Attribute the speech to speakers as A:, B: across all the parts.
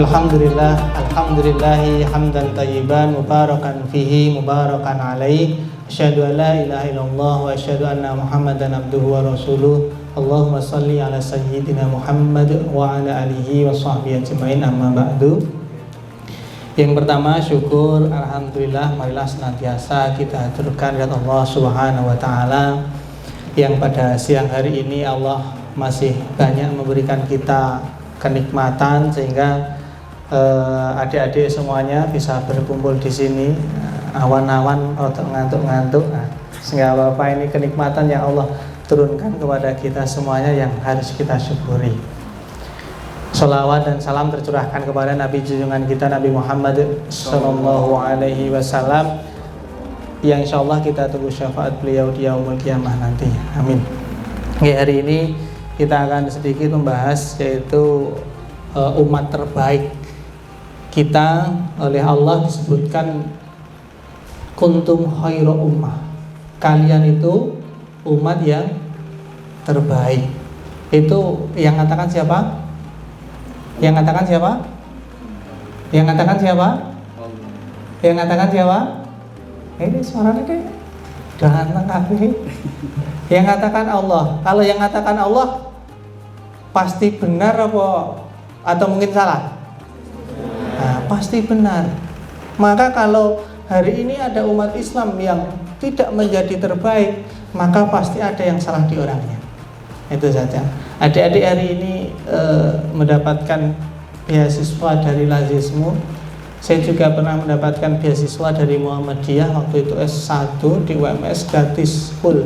A: Alhamdulillahi hamdan tayyiban mubarakan fihi mubarakan alaih. Asyhadu an la ilaha illallah wa asyhadu anna Muhammadan abduhu wa rasuluh. Allahumma salli ala sayyidina Muhammad wa ala alihi wa sahbihi ajmain, amma ba'du. Yang pertama, syukur, alhamdulillah, marilah senantiasa kita haturkan kepada Allah Subhanahu wa taala yang pada siang hari ini Allah masih banyak memberikan kita kenikmatan sehingga adik-adik semuanya bisa berkumpul di sini. Awan-awan untuk ngantuk-ngantuk, sehingga apa ini kenikmatan yang Allah turunkan kepada kita semuanya yang harus kita syukuri. Sholawat dan salam tercurahkan kepada Nabi junjungan kita Nabi Muhammad Sallallahu Alaihi Wasallam yang insya Allah kita tunggu syafaat beliau di yaumul qiyamah nanti. Amin. Hari ini kita akan sedikit membahas yaitu umat terbaik kita. Oleh Allah disebutkan kuntum khairu ummah, kalian itu umat yang terbaik. Itu yang katakan siapa? Yang katakan siapa? Yang katakan siapa? Yang katakan siapa? Ini suaranya kayak ganteng kali. Yang katakan Allah. Kalau yang katakan Allah pasti benar apa atau mungkin salah? Nah, pasti benar. Maka kalau hari ini ada umat Islam yang tidak menjadi terbaik, maka pasti ada yang salah di orangnya. Itu saja. Adik-adik hari ini mendapatkan beasiswa dari Lazismu. Saya juga pernah mendapatkan beasiswa dari Muhammadiyah waktu itu S1 di UMS gratis full.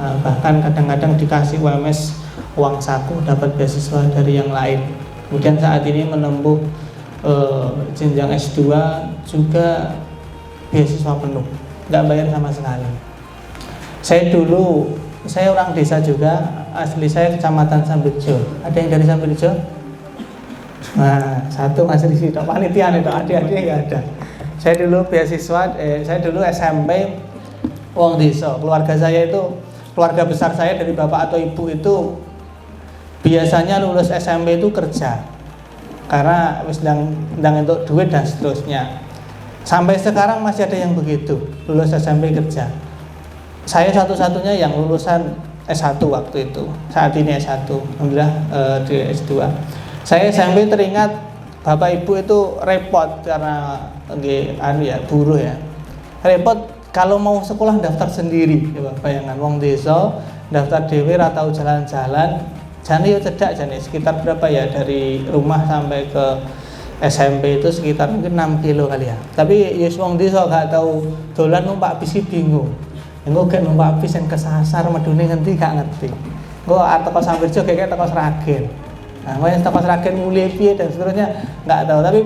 A: Bahkan kadang-kadang dikasih UMS uang saku dapat beasiswa dari yang lain. Kemudian saat ini menempuh jenjang S2 juga beasiswa penuh, nggak bayar sama sekali. Saya orang desa juga, asli saya Kecamatan Sambirjo. Ada yang dari Sambirjo? Nah, satu masih di situ, panitia itu, adik-adik nggak ada. Saya dulu beasiswa, saya dulu SMP wong desa. Keluarga saya itu, keluarga besar saya dari bapak atau ibu itu biasanya lulus SMP itu kerja, karena sedang untuk duit dan seterusnya. Sampai sekarang masih ada yang begitu, lulus SMP kerja. Saya satu-satunya yang lulusan S1 waktu itu. Saat ini S1, alhamdulillah di S2. Saya SMP teringat bapak ibu itu repot karena buruh ya. Repot kalau mau sekolah daftar sendiri. Ya, bayangan wong desa daftar dhewe ra tau jalan-jalan. Jane yo cedak jane sekitar berapa ya dari rumah sampai ke SMP itu sekitar mungkin 6 kilo kali ya. Tapi yes wong desa gak tahu dolan numpak bis bingung. Engko gak numpak bis yang kesasar medune ngendi gak ngerti. Engko arep teko Sambirjo gek teko Sragen. Nah, wis teko Sragen mulai piye dan seterusnya enggak tahu. Tapi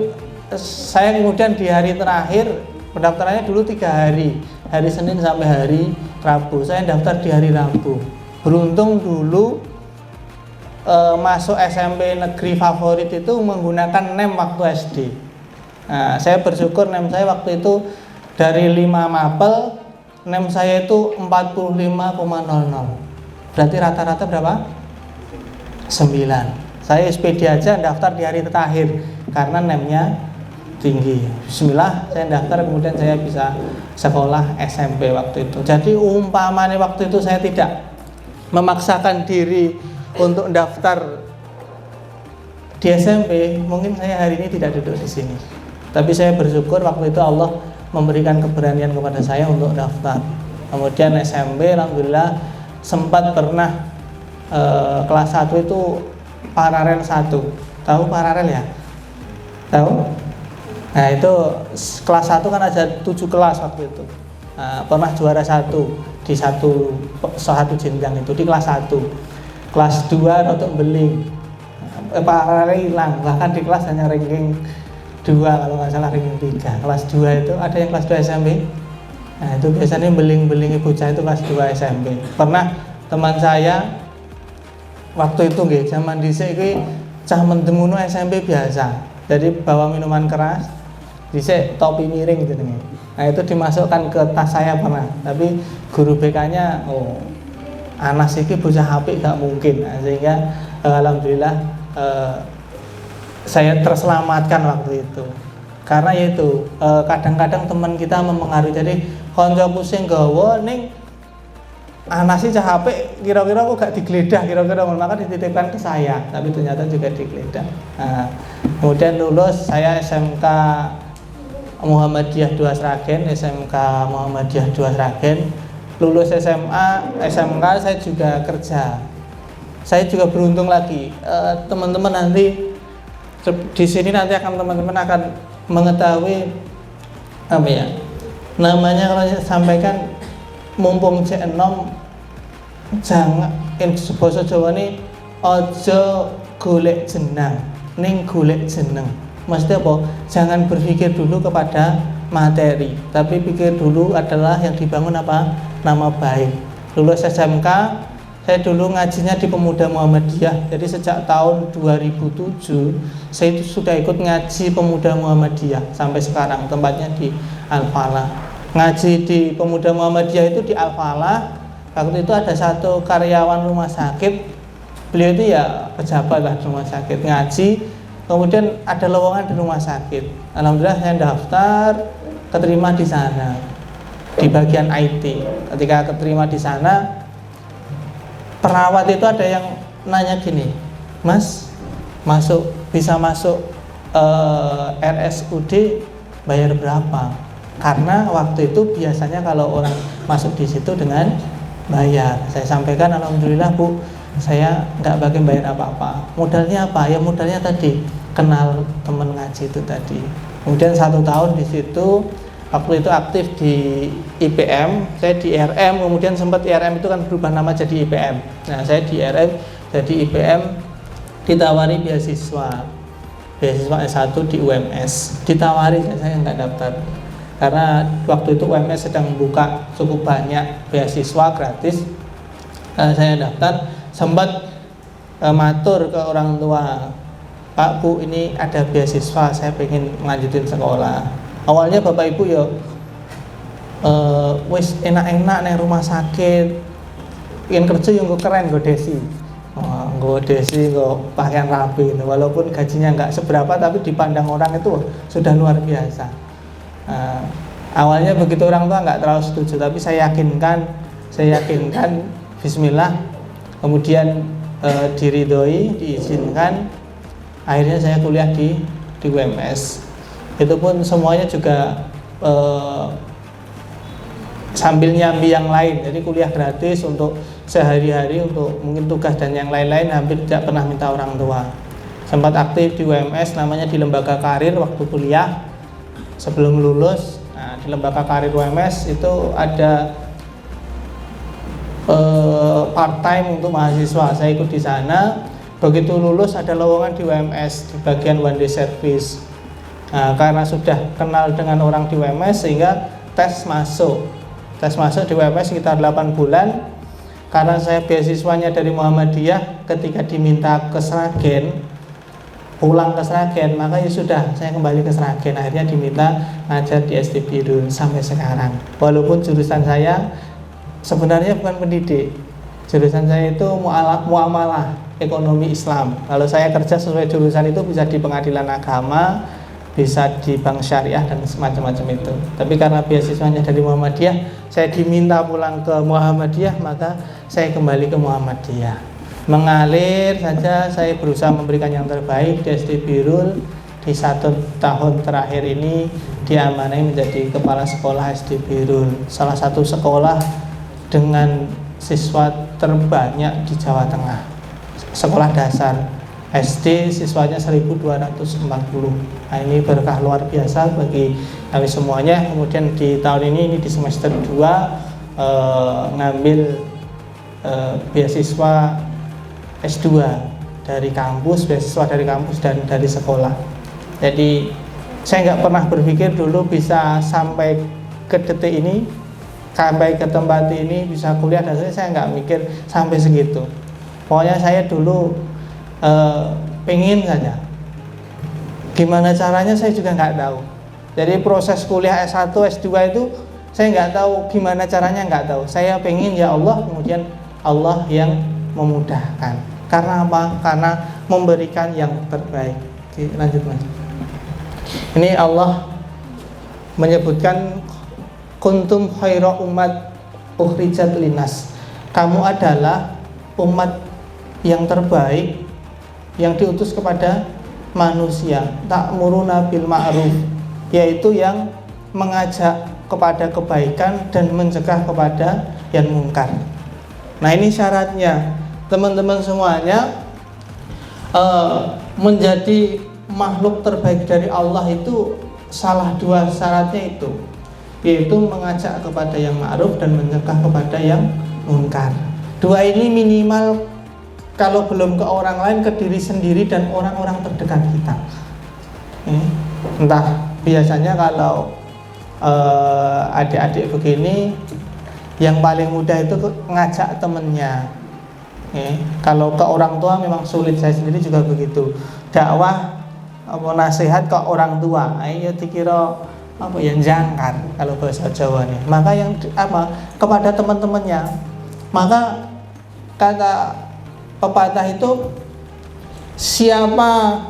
A: saya kemudian di hari terakhir pendaftarannya dulu 3 hari. Hari Senin sampai hari Rabu. Saya daftar di hari Rabu. Beruntung dulu masuk SMP negeri favorit itu menggunakan NEM waktu SD. Nah, saya bersyukur NEM saya waktu itu dari 5 mapel, NEM saya itu 45,00. Berarti rata-rata berapa? 9. Saya SPD aja daftar di hari terakhir karena NEM-nya tinggi. Bismillah, saya daftar kemudian saya bisa sekolah SMP waktu itu. Jadi umpamanya waktu itu saya tidak memaksakan diri untuk daftar di SMP, mungkin saya hari ini tidak duduk di sini. Tapi saya bersyukur waktu itu Allah memberikan keberanian kepada saya untuk daftar. Kemudian SMP, alhamdulillah sempat pernah kelas 1 itu paralel 1. Tahu paralel ya? Tahu? Nah itu kelas 1 kan ada 7 kelas waktu itu. Nah, pernah juara 1 di satu jenjang itu di kelas 1. Kelas 2 untuk beling, paralel hilang, bahkan di kelas hanya ranking 2 kalau nggak salah, ranking 3. Kelas 2 itu ada yang kelas 2 SMP. Nah itu biasanya beling-beling bocah itu kelas 2 SMP. Pernah teman saya waktu itu nggih zaman dhisik iki cah mendemono SMP biasa. Jadi bawa minuman keras, dhisik topi miring gitu nih. Nah itu dimasukkan ke tas saya pernah. Tapi guru BK-nya Anas iki bocah apik gak mungkin. Nah, sehingga alhamdulillah saya terselamatkan waktu itu. Karena yaitu kadang-kadang teman kita mempengaruhi. Jadi koncoku sing gawa ning anasi cah HP kira-kira kok gak digeledah kira-kira, maka dititipkan ke saya, tapi ternyata juga digeledah. Nah, kemudian lulus saya SMK Muhammadiyah 2 Sragen, SMK Muhammadiyah 2 Sragen. Lulus SMA, SMK saya juga kerja. Saya juga beruntung lagi. Teman-teman nanti di sini nanti teman-teman akan mengetahui apa ya? Namanya kalau saya sampaikan mumpung cek enom jangan basa Jawa ini ojo golek jenang ning golek jeneng. Maksudnya apa? Jangan berpikir dulu kepada materi, tapi pikir dulu adalah yang dibangun apa? Nama baik. Lulus SMK, saya dulu ngajinya di Pemuda Muhammadiyah. Jadi sejak tahun 2007 saya itu sudah ikut ngaji Pemuda Muhammadiyah sampai sekarang, tempatnya di Al-Falah. Ngaji di Pemuda Muhammadiyah itu di Al-Falah. Waktu itu ada satu karyawan rumah sakit, beliau itu ya pejabat lah di rumah sakit, ngaji, kemudian ada lowongan di rumah sakit. Alhamdulillah saya daftar, keterima di sana di bagian IT. Ketika keterima di sana, perawat itu ada yang nanya gini, Mas, bisa masuk RSUD bayar berapa? Karena waktu itu biasanya kalau orang masuk di situ dengan bayar. Saya sampaikan alhamdulillah Bu, saya nggak bagian bayar apa-apa. Modalnya apa? Ya modalnya tadi kenal teman ngaji itu tadi. Kemudian 1 tahun di situ, waktu itu aktif di IPM, saya di IRM, kemudian sempat IRM itu kan berubah nama jadi IPM. Nah saya di IRM jadi IPM, ditawari beasiswa S1 di UMS, ditawari, saya nggak daftar. Karena waktu itu UMS sedang membuka cukup banyak beasiswa gratis. Saya daftar, sempat matur ke orang tua, Pak Bu, ini ada beasiswa, saya pengen melanjutin sekolah. Awalnya bapak ibu ya wis enak-enak nih rumah sakit, ingin kerja yang gue keren, gue desi, gue pakaian rapi, walaupun gajinya nggak seberapa, tapi dipandang orang itu sudah luar biasa. Awalnya begitu orang tua nggak terlalu setuju, tapi saya yakinkan Bismillah, kemudian diridhoi, diizinkan, akhirnya saya kuliah di UMS. Itu pun semuanya juga sambil nyambi yang lain, jadi kuliah gratis untuk sehari-hari, untuk mungkin tugas dan yang lain-lain, hampir tidak pernah minta orang tua. Sempat aktif di UMS, namanya di lembaga karir waktu kuliah. Sebelum lulus, nah, di lembaga karir UMS itu ada part time untuk mahasiswa. Saya ikut di sana. Begitu lulus ada lowongan di UMS di bagian one day service. Nah, karena sudah kenal dengan orang di UMS sehingga tes masuk di UMS sekitar 8 bulan. Karena saya beasiswanya dari Muhammadiyah, ketika diminta ke Sragen, pulang ke Sragen, maka ya sudah, saya kembali ke Sragen. Akhirnya diminta ngajar di SD Birul sampai sekarang. Walaupun jurusan saya sebenarnya bukan pendidik, jurusan saya itu muamalah ekonomi Islam. Kalau saya kerja sesuai jurusan itu bisa di pengadilan agama, bisa di bank syariah dan semacam-macam itu. Tapi karena beasiswanya dari Muhammadiyah, saya diminta pulang ke Muhammadiyah, maka saya kembali ke Muhammadiyah. Mengalir saja, saya berusaha memberikan yang terbaik di SD Birul. Di 1 tahun terakhir ini diamanai menjadi kepala sekolah SD Birul, salah satu sekolah dengan siswa terbanyak di Jawa Tengah. Sekolah dasar SD siswanya 1240. Nah, ini berkah luar biasa bagi kami semuanya. Kemudian di tahun ini di semester 2 ngambil beasiswa S2 dari kampus, beasiswa dari kampus dan dari sekolah. Jadi saya nggak pernah berpikir dulu bisa sampai ke detik ini, sampai ke tempat ini, bisa kuliah, dan saya nggak mikir sampai segitu. Pokoknya saya dulu pengen saja. Gimana caranya saya juga nggak tahu. Jadi proses kuliah S1, S2 itu saya nggak tahu gimana caranya, nggak tahu. Saya pengen ya Allah, kemudian Allah yang memudahkan. Karena apa? Karena memberikan yang terbaik. Oke, lanjut Mas. Ini Allah menyebutkan kuntum khaira ummat ukhrijat linnas. Kamu adalah umat yang terbaik yang diutus kepada manusia, ta'muruna bil ma'ruf, yaitu yang mengajak kepada kebaikan dan mencegah kepada yang mungkar. Nah, ini syaratnya teman-teman semuanya. Menjadi makhluk terbaik dari Allah itu salah dua syaratnya itu, yaitu mengajak kepada yang ma'ruf dan mencegah kepada yang mungkar. Dua ini minimal, kalau belum ke orang lain, ke diri sendiri dan orang-orang terdekat kita. Entah biasanya kalau adik-adik begini, yang paling mudah itu ngajak temennya. Kalau ke orang tua memang sulit, saya sendiri juga begitu. Dakwah nasihat ke orang tua, ayo dikira apa yang jangkar kalau bahasa Jawa nih. Maka yang kepada teman-temannya. Maka kata pepatah itu, siapa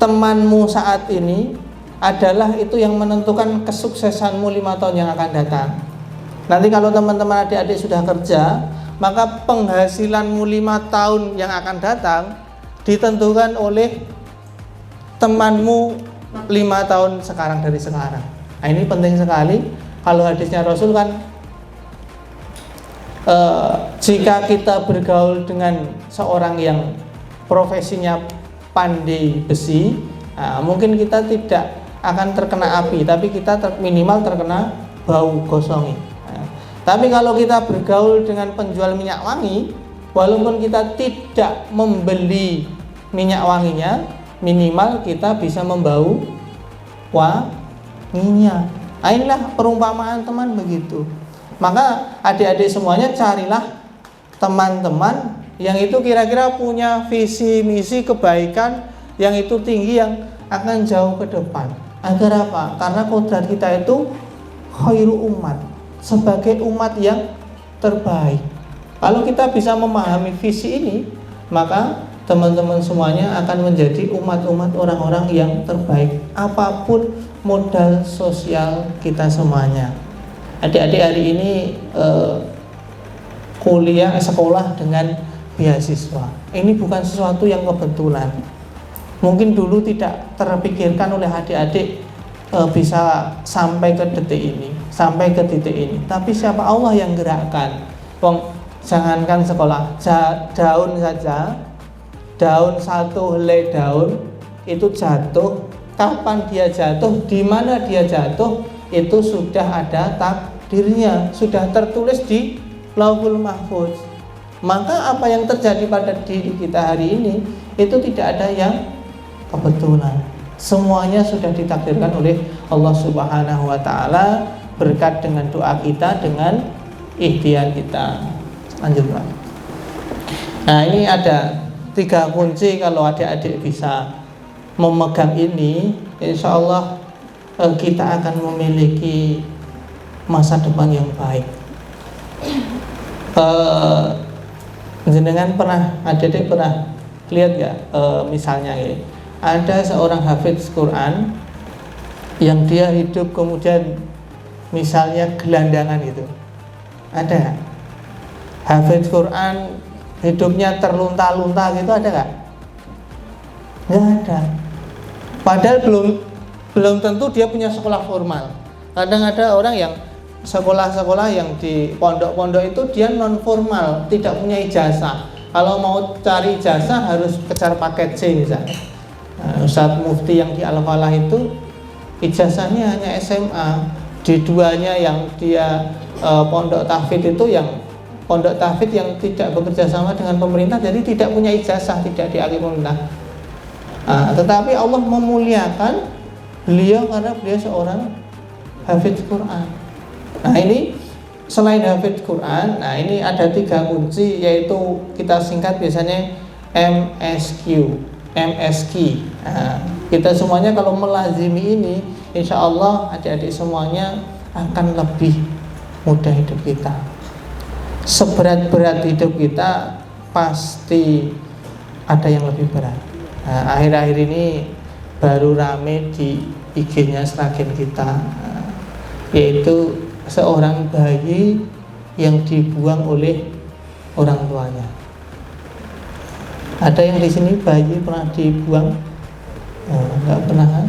A: temanmu saat ini adalah itu yang menentukan kesuksesanmu 5 tahun yang akan datang. Nanti kalau teman-teman adik-adik sudah kerja, maka penghasilanmu 5 tahun yang akan datang ditentukan oleh temanmu 5 tahun sekarang dari sekarang. Nah, ini penting sekali. Kalau hadisnya Rasul kan, jika kita bergaul dengan seorang yang profesinya pandai besi, mungkin kita tidak akan terkena api, tapi kita minimal terkena bau gosongi. Tapi kalau kita bergaul dengan penjual minyak wangi, walaupun kita tidak membeli minyak wanginya, minimal kita bisa membau wanginya. Nah, inilah perumpamaan teman begitu. Maka adik-adik semuanya carilah teman-teman yang itu kira-kira punya visi misi kebaikan yang itu tinggi, yang akan jauh ke depan. Agar apa? Karena kodrat kita itu khairu umat, sebagai umat yang terbaik. Kalau kita bisa memahami visi ini, maka teman-teman semuanya akan menjadi umat-umat orang-orang yang terbaik, apapun modal sosial kita semuanya. Adik-adik hari ini sekolah dengan beasiswa. Ini bukan sesuatu yang kebetulan. Mungkin dulu tidak terpikirkan oleh adik-adik bisa sampai ke detik ini, sampai ke titik ini. Tapi siapa? Allah yang gerakkan. Jangankan sekolah, daun saja, daun satu helai daun itu jatuh, kapan dia jatuh, di mana dia jatuh, itu sudah ada takdirnya, sudah tertulis di Lauhul Mahfuz. Maka apa yang terjadi pada diri kita hari ini itu tidak ada yang kebetulan. Semuanya sudah ditakdirkan oleh Allah Subhanahu wa taala berkat dengan doa kita, dengan ikhtiar kita. Lanjut, Pak. Nah, ini ada 3 kunci. Kalau adik-adik bisa memegang ini, insya Allah kita akan memiliki masa depan yang baik. Jenengan adik-adik pernah lihat gak misalnya ya, ada seorang hafiz Quran yang dia hidup kemudian misalnya gelandangan gitu, ada gak? Hafiz Quran hidupnya terlunta-lunta gitu, ada gak? Nggak ada. Padahal belum tentu dia punya sekolah formal. Kadang ada orang yang sekolah-sekolah yang di pondok-pondok itu dia non formal, tidak punya ijazah. Kalau mau cari ijazah harus kejar paket C misalnya. Ustadz Mufti yang di Al-Falah itu ijazahnya hanya SMA. D2-nya yang dia pondok tahfidz itu, yang pondok tahfidz yang tidak bekerja sama dengan pemerintah, jadi tidak punya ijazah, tidak diakui pemerintah. Tetapi Allah memuliakan beliau karena beliau seorang hafidz Quran. Nah, ini selain hafidz Quran, nah ini ada 3 kunci, yaitu kita singkat biasanya MSQ. Kita semuanya kalau melazimi ini, insya Allah adik-adik semuanya akan lebih mudah hidup kita. Seberat-berat hidup kita pasti ada yang lebih berat. Nah, akhir-akhir ini baru rame di IG-nya Sragen kita, yaitu seorang bayi yang dibuang oleh orang tuanya. Ada yang di sini bayi pernah dibuang? Oh, enggak pernah kan?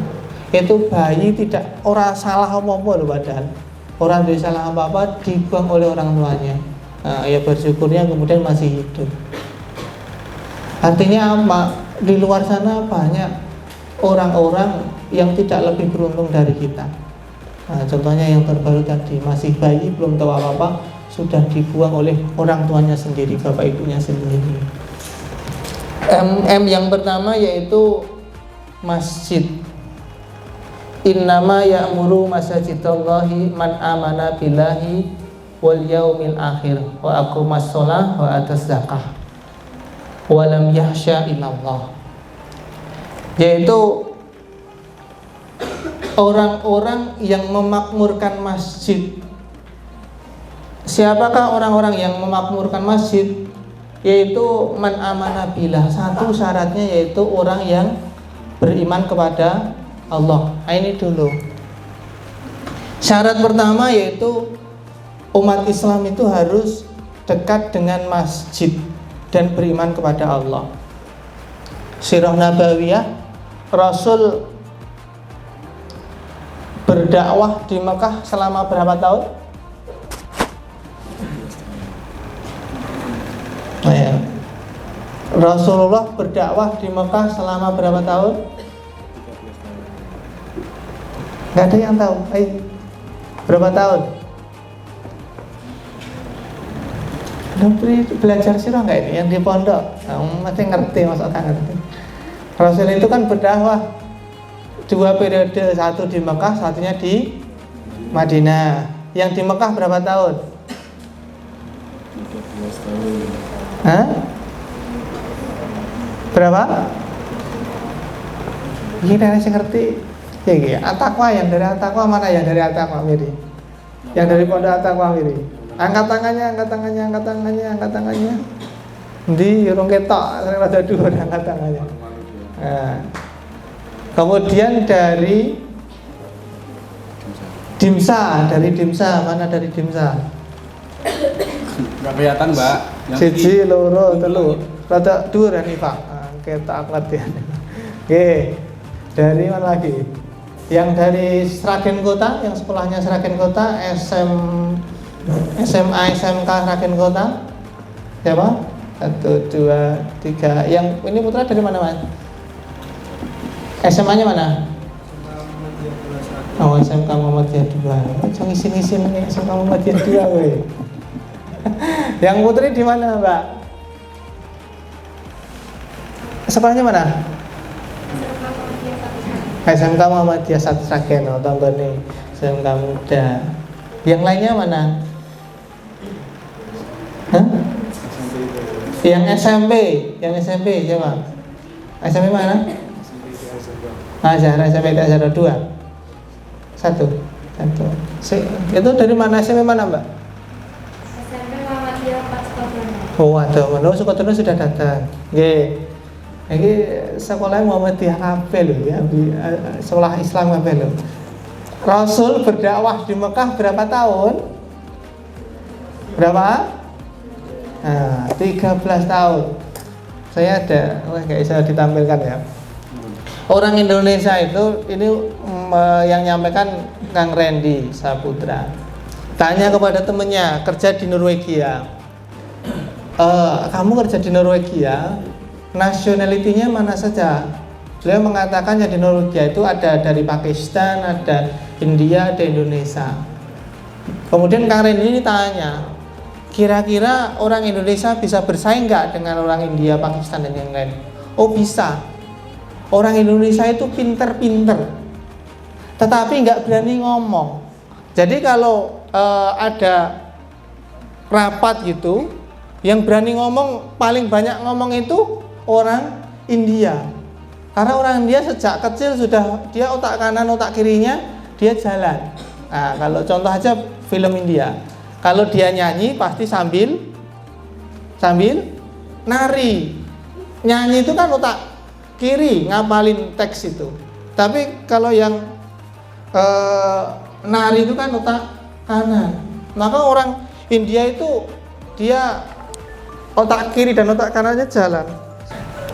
A: Itu bayi tidak orang salah apa-apa loh, padahal orang tidak salah apa-apa dibuang oleh orang tuanya. Nah, ya bersyukurnya kemudian masih hidup. Artinya apa? Di luar sana banyak orang-orang yang tidak lebih beruntung dari kita. Nah, contohnya yang terbaru tadi, masih bayi belum tahu apa-apa sudah dibuang oleh orang tuanya sendiri, bapak ibunya sendiri. Yang pertama yaitu masjid. Innama ya'muru masajidallahi man amana billahi wal yaumil akhir wa aqamas shalah wa atas zakah wa lam yahsya illallah. Yaitu orang-orang yang memakmurkan masjid. Siapakah orang-orang yang memakmurkan masjid? Yaitu man amana billah. Satu syaratnya yaitu orang yang beriman kepada Allah. Nah, ini dulu. Syarat pertama yaitu umat Islam itu harus dekat dengan masjid dan beriman kepada Allah. Sirah Nabawiyah, Rasul berdakwah di Mekah selama berapa tahun? Rasulullah berdakwah di Mekah selama berapa tahun? Gak ada yang tahu. Berapa tahun? Belajar sirah nggak ini? Yang di pondok, masih ngerti, masa tak ngerti. Rasul itu kan berdakwah 2 periode, satu di Mekah, satunya di Madinah. Yang di Mekah berapa tahun?
B: 13 tahun.
A: Hah? Berapa? Ini dari saya ngerti. Ya, At-Taqwa, yang dari At-Taqwa mana yang dari At-Taqwa Miri? Yang dari pondok At-Taqwa Miri. Angkat tangannya, angkat tangannya, angkat tangannya, angkat tangannya. Di urung ketok, rada dhuwur angkat tangannya. Nah. Kemudian dari Dimsa, mana dari Dimsa?
B: Enggak kelihatan, Mbak.
A: Siji, loro, telu. Rada dhuwur nih, Pak. Ketok angkat ya. Oke. Dari mana lagi? Yang dari Sragen Kota, yang sekolahnya Sragen Kota, SMA, SMK Sragen Kota. Siapa? 1, 2, 3. Yang ini putra dari mana, Mas? SMA-nya mana? Oh, SMK Muhammadiyah 2. Jangan isin-isin nih SMK Muhammadiyah 2 we. Yang putri di mana, Mbak? Sekolahnya mana? SMK Muhammadiyah 1 Sragen, tambah nih SMK Muda. Yang lainnya mana? Hah? Yang SMP siapa? SMP mana? SMP Azhar 2. Satu. Itu dari mana, SMP mana, Mbak?
C: SMP Muhammadiyah 4 Sukodono.
A: Oh, ada. Mana Sukodono sudah datang. Nggih. Ini sekolah Muhammadiyah kabeh lho ya, sekolah Islam kabeh lho. Rasul berdakwah di Mekah berapa tahun? Berapa? Nah, 13 tahun. Saya ada, nggak bisa ditampilkan ya. Orang Indonesia itu ini yang nyampaikan Kang Randy Saputra. Tanya kepada temennya kerja di Norwegia. Kamu kerja di Norwegia, nationality-nya mana saja? Beliau mengatakan yang di Norwegia itu ada dari Pakistan, ada India, ada Indonesia. Kemudian Kang Randy ini tanya, kira-kira orang Indonesia bisa bersaing nggak dengan orang India, Pakistan dan yang lain? Oh, bisa. Orang Indonesia itu pinter-pinter, tetapi nggak berani ngomong. Jadi kalau ada rapat gitu, yang berani ngomong paling banyak ngomong itu orang India. Karena orang India sejak kecil sudah dia otak kanan, otak kirinya dia jalan. Nah, kalau contoh aja film India, kalau dia nyanyi pasti sambil nari. Nyanyi itu kan otak kiri ngapalin teks itu. Tapi kalau yang nari itu kan otak kanan. Maka orang India itu dia otak kiri dan otak kanannya jalan.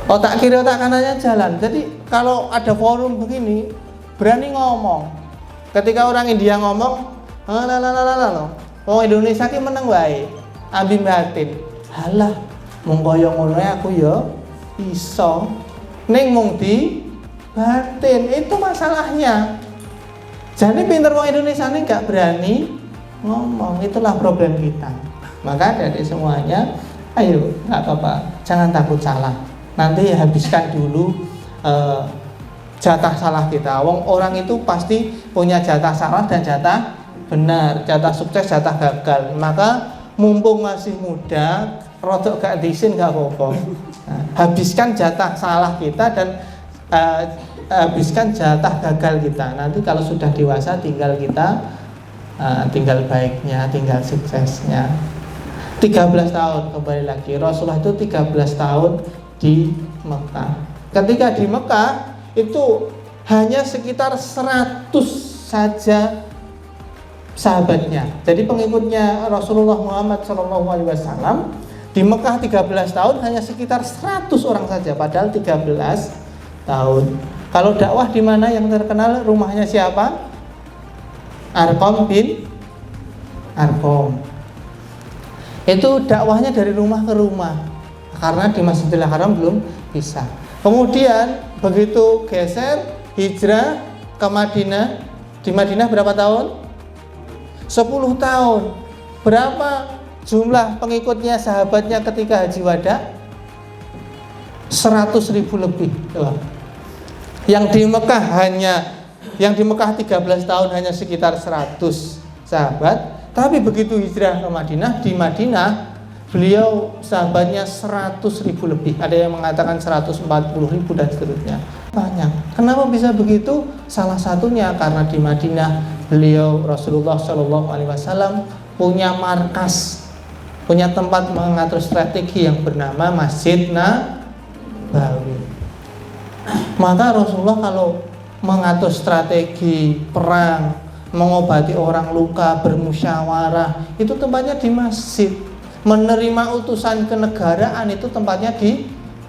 A: Otak kiri otak kanannya jalan. Jadi kalau ada forum begini berani ngomong. Ketika orang India ngomong, orang Indonesia ki meneng wae. Ambi batin. Halah, mung kaya ngono aku ya iso. Ning mung di batin itu masalahnya. Jadi pinter wong Indonesia ini nggak berani ngomong, itulah problem kita. Maka dari semuanya, ayo nggak apa-apa, jangan takut salah. Nanti habiskan dulu jatah salah kita. Orang itu pasti punya jatah salah dan jatah benar, jatah sukses, jatah gagal. Maka mumpung masih muda, rodok gak disin gak apa-apa. Nah, habiskan jatah salah kita dan habiskan jatah gagal kita. Nanti kalau sudah dewasa tinggal kita tinggal baiknya, tinggal suksesnya. 13 tahun kembali lagi. Rasulullah itu 13 tahun di Mekah. Ketika di Mekah itu hanya sekitar 100 saja sahabatnya. Jadi pengikutnya Rasulullah Muhammad SAW di Mekah 13 tahun hanya sekitar 100 orang saja, padahal 13 tahun. Kalau dakwah di mana yang terkenal, rumahnya siapa? Arqam bin Arqam. Itu dakwahnya dari rumah ke rumah karena di Masjidil Haram belum bisa. Kemudian begitu geser hijrah ke Madinah, di Madinah berapa tahun? 10 tahun. Berapa jumlah pengikutnya sahabatnya ketika haji wada? 100.000 lebih. Yang di Mekah 13 tahun hanya sekitar 100 sahabat. Tapi begitu hijrah ke Madinah, di Madinah beliau sahabatnya 100.000 lebih. Ada yang mengatakan 140.000 dan seterusnya. Banyak. Kenapa bisa begitu? Salah satunya karena di Madinah beliau Rasulullah SAW punya markas, punya tempat mengatur strategi yang bernama Masjid Nabawi. Maka Rasulullah kalau mengatur strategi perang, mengobati orang luka, bermusyawarah, itu tempatnya di masjid. Menerima utusan kenegaraan itu tempatnya di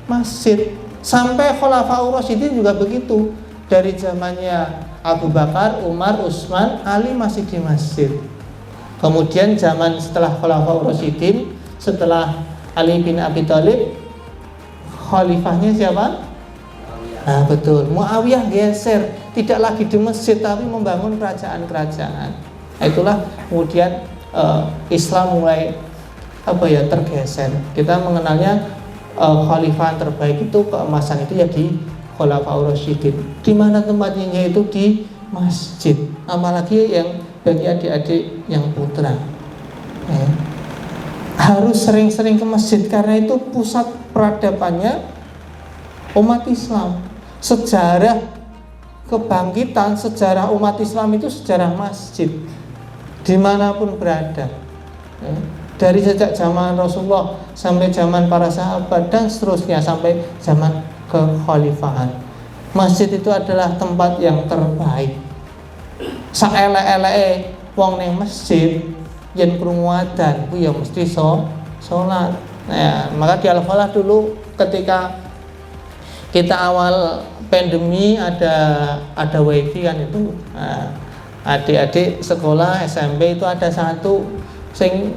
A: masjid. Sampai Khulafaur Rasyidin juga begitu. Dari zamannya Abu Bakar, Umar, Utsman, Ali masih di masjid. Kemudian zaman setelah Khulafaur Rasyidin, setelah Ali bin Abi Thalib, khalifahnya siapa? Nah betul, Muawiyah geser, tidak lagi di masjid tapi membangun kerajaan-kerajaan. Nah, itulah kemudian Islam mulai tergeser. Kita mengenalnya khalifah terbaik itu, keemasan itu ya di Khulafaur Rasyidin. Di mana tempatnya itu di masjid. Apalagi yang bagi adik-adik yang putra, harus sering-sering ke masjid karena itu pusat peradabannya umat Islam. Sejarah kebangkitan, sejarah umat Islam itu sejarah masjid dimanapun berada. Dari sejak zaman Rasulullah sampai zaman para sahabat dan seterusnya sampai zaman kekhalifahan. Masjid itu adalah tempat yang terbaik. Saelek-eleke wong ning masjid yen krungu adzan ku ya mesti salat. Nah, maka di Al-Falah dulu ketika kita awal pandemi ada wifi kan itu. Nah, adik-adik sekolah SMP itu ada satu sing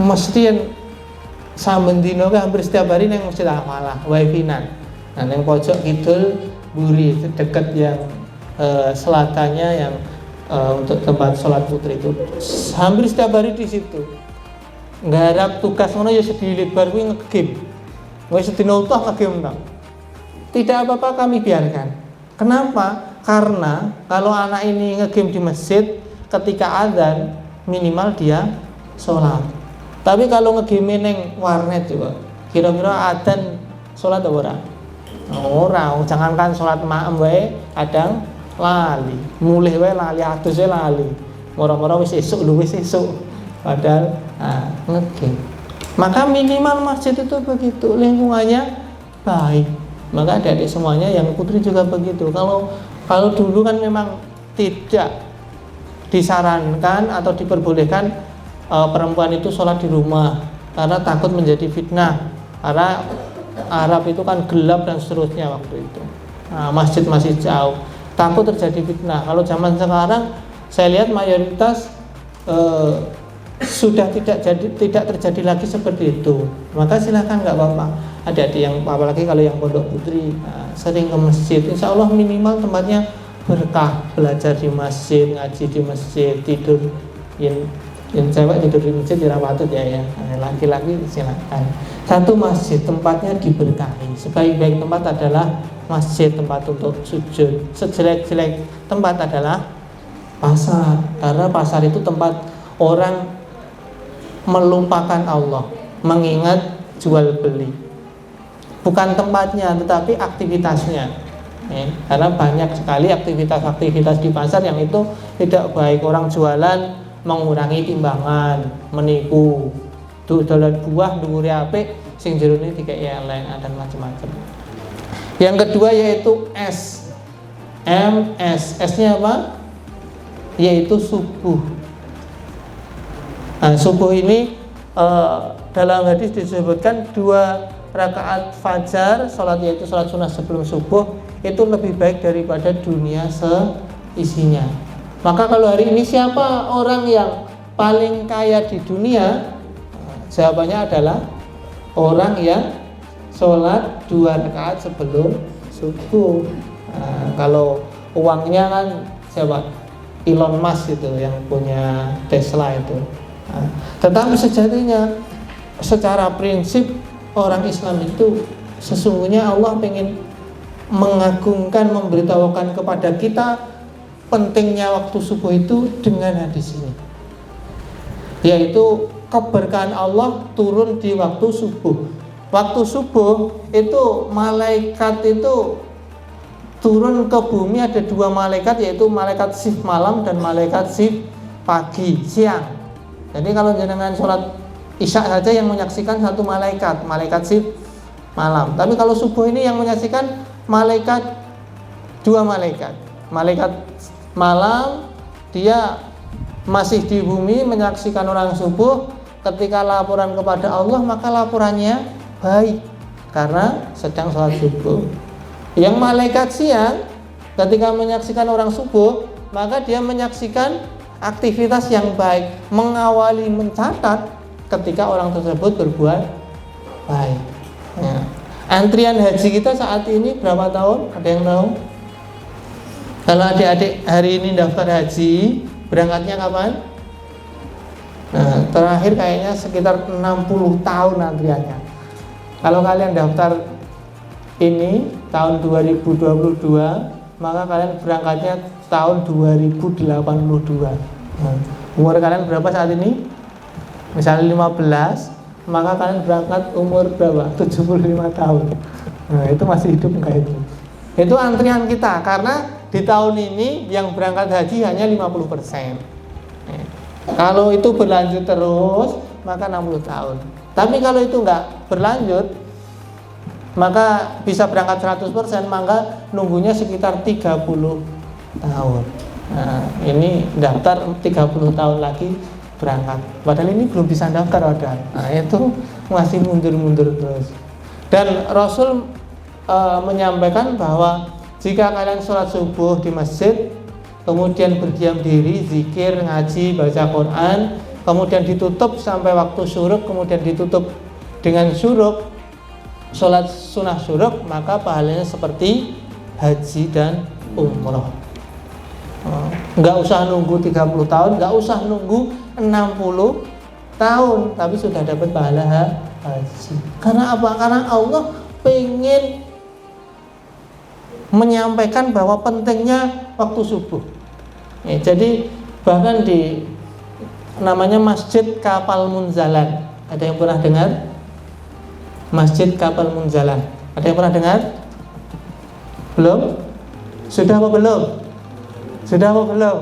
A: mesti saben dina hampir setiap hari nang Masjid Al-Falah wifi-nan. Nah, nang pojok kidul buri dekat yang selatannya yang untuk tempat sholat putri itu hampir setiap hari di situ. Nggarap tugas ngono ya sedilit bar kuwi ngegame. Wis sedina utuh ngegame ta. Tidak apa-apa kami biarkan. Kenapa? Karena kalau anak ini ngegame di masjid ketika azan minimal dia sholat. Tapi kalau ngegame neng warnet juga, kira-kira adzan sholat atau ora? Ora, jangankan sholat maem wae kadang lali, mulih wae lali, atus wae lali. Moro-moro wis esuk lho, wis esuk. Padahal ngegame. Maka minimal masjid itu begitu, lingkungannya baik. Maka adik-adik semuanya yang putri juga begitu. Kalau dulu kan memang tidak disarankan atau diperbolehkan perempuan itu sholat di rumah karena takut menjadi fitnah. Karena Arab itu kan gelap dan seterusnya waktu itu. Masjid masih jauh, takut terjadi fitnah. Kalau zaman sekarang saya lihat mayoritas sudah tidak terjadi lagi seperti itu. Maka silakan, nggak apa-apa. Adik-adik yang, apalagi kalau yang pondok putri sering ke masjid, insya Allah minimal tempatnya berkah, belajar di masjid, ngaji di masjid, tidur yang cewek tidur di masjid dirawatut ya, laki-laki silakan. Satu masjid tempatnya diberkahi. Sebaik-baik tempat adalah masjid, tempat untuk sujud. Sejelek-jelek tempat adalah pasar, karena pasar itu tempat orang melupakan Allah, mengingat jual beli. Bukan tempatnya, tetapi aktivitasnya. Karena banyak sekali aktivitas-aktivitas di pasar yang itu tidak baik. Orang jualan mengurangi timbangan, menipu, dolan buah dhuwure apik sing jerone dikei eleng, dan macam-macam. Yang kedua yaitu S. S-nya apa? Yaitu subuh. Subuh ini dalam hadis disebutkan 2 rakaat fajar, sholat yaitu sholat sunnah sebelum subuh, itu lebih baik daripada dunia seisinya. Maka kalau hari ini siapa orang yang paling kaya di dunia? Jawabannya adalah orang yang sholat 2 rakaat sebelum subuh. Kalau uangnya kan siapa? Elon Musk itu yang punya Tesla itu. Tetapi sejatinya secara prinsip orang Islam itu sesungguhnya Allah ingin mengagungkan, memberitahukan kepada kita pentingnya waktu subuh itu dengan hadis ini, yaitu keberkahan Allah turun di waktu subuh. Waktu subuh itu malaikat itu turun ke bumi, ada 2 malaikat, yaitu malaikat shift malam dan malaikat shift pagi, siang. Jadi kalau jenengan sholat Isya saja yang menyaksikan 1 malaikat, malaikat shift malam. Tapi kalau subuh ini yang menyaksikan malaikat 2 malaikat. Malaikat malam dia masih di bumi menyaksikan orang subuh. Ketika laporan kepada Allah maka laporannya baik karena sedang sholat subuh. Yang malaikat siang ketika menyaksikan orang subuh maka dia menyaksikan aktivitas yang baik, mengawali mencatat ketika orang tersebut berbuat baik. Antrian haji kita saat ini berapa tahun? Ada yang tahu? Kalau adik-adik hari ini daftar haji, berangkatnya kapan? Terakhir kayaknya sekitar 60 tahun antriannya. Kalau kalian daftar ini tahun 2022, maka kalian berangkatnya tahun 2082. Umur kalian berapa saat ini? Misalnya 15, maka kalian berangkat umur berapa? 75 tahun. Itu masih hidup enggak itu? Itu antrian kita, karena di tahun ini yang berangkat haji hanya 50%. Kalau itu berlanjut terus, maka 60 tahun. Tapi kalau itu enggak berlanjut, maka bisa berangkat 100%, maka nunggunya sekitar 30 tahun. Ini daftar 30 tahun lagi berangkat. Padahal ini belum bisa daftar, itu masih mundur-mundur terus. Dan Rasul menyampaikan bahwa jika kalian sholat subuh di masjid, kemudian berdiam diri, zikir, ngaji, baca Quran, kemudian ditutup sampai waktu syuruk, kemudian ditutup dengan syuruk, sholat sunnah syuruk, maka pahalanya seperti haji dan umroh. Nggak usah nunggu 30 tahun, nggak usah nunggu 60 tahun, tapi sudah dapat pahala haji. Karena apa? Karena Allah pengen menyampaikan bahwa pentingnya waktu subuh. Jadi bahkan di namanya Masjid Kapal Munzalan. Ada yang pernah dengar? Masjid Kapal Munzalan. Ada yang pernah dengar? Belum? Sudah apa belum? Sudah apa belum?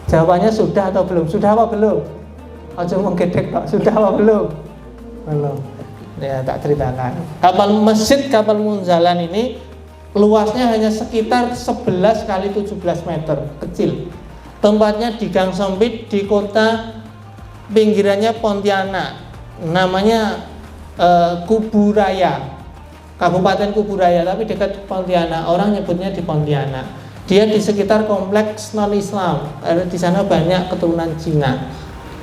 A: Jawabannya sudah atau belum? Sudah apa belum? Aja mengkedek Pak. Sudah apa belum? Belum. Ya, tak ceritakan. Kapal Munzalan ini luasnya hanya sekitar 11 kali 17 meter, kecil. Tempatnya di gang sempit di kota pinggirannya Pontianak. Namanya Kuburaya. Kabupaten Kuburaya, tapi dekat Pontianak. Orang nyebutnya di Pontianak. Dia di sekitar kompleks non-Islam. Di sana banyak keturunan Cina.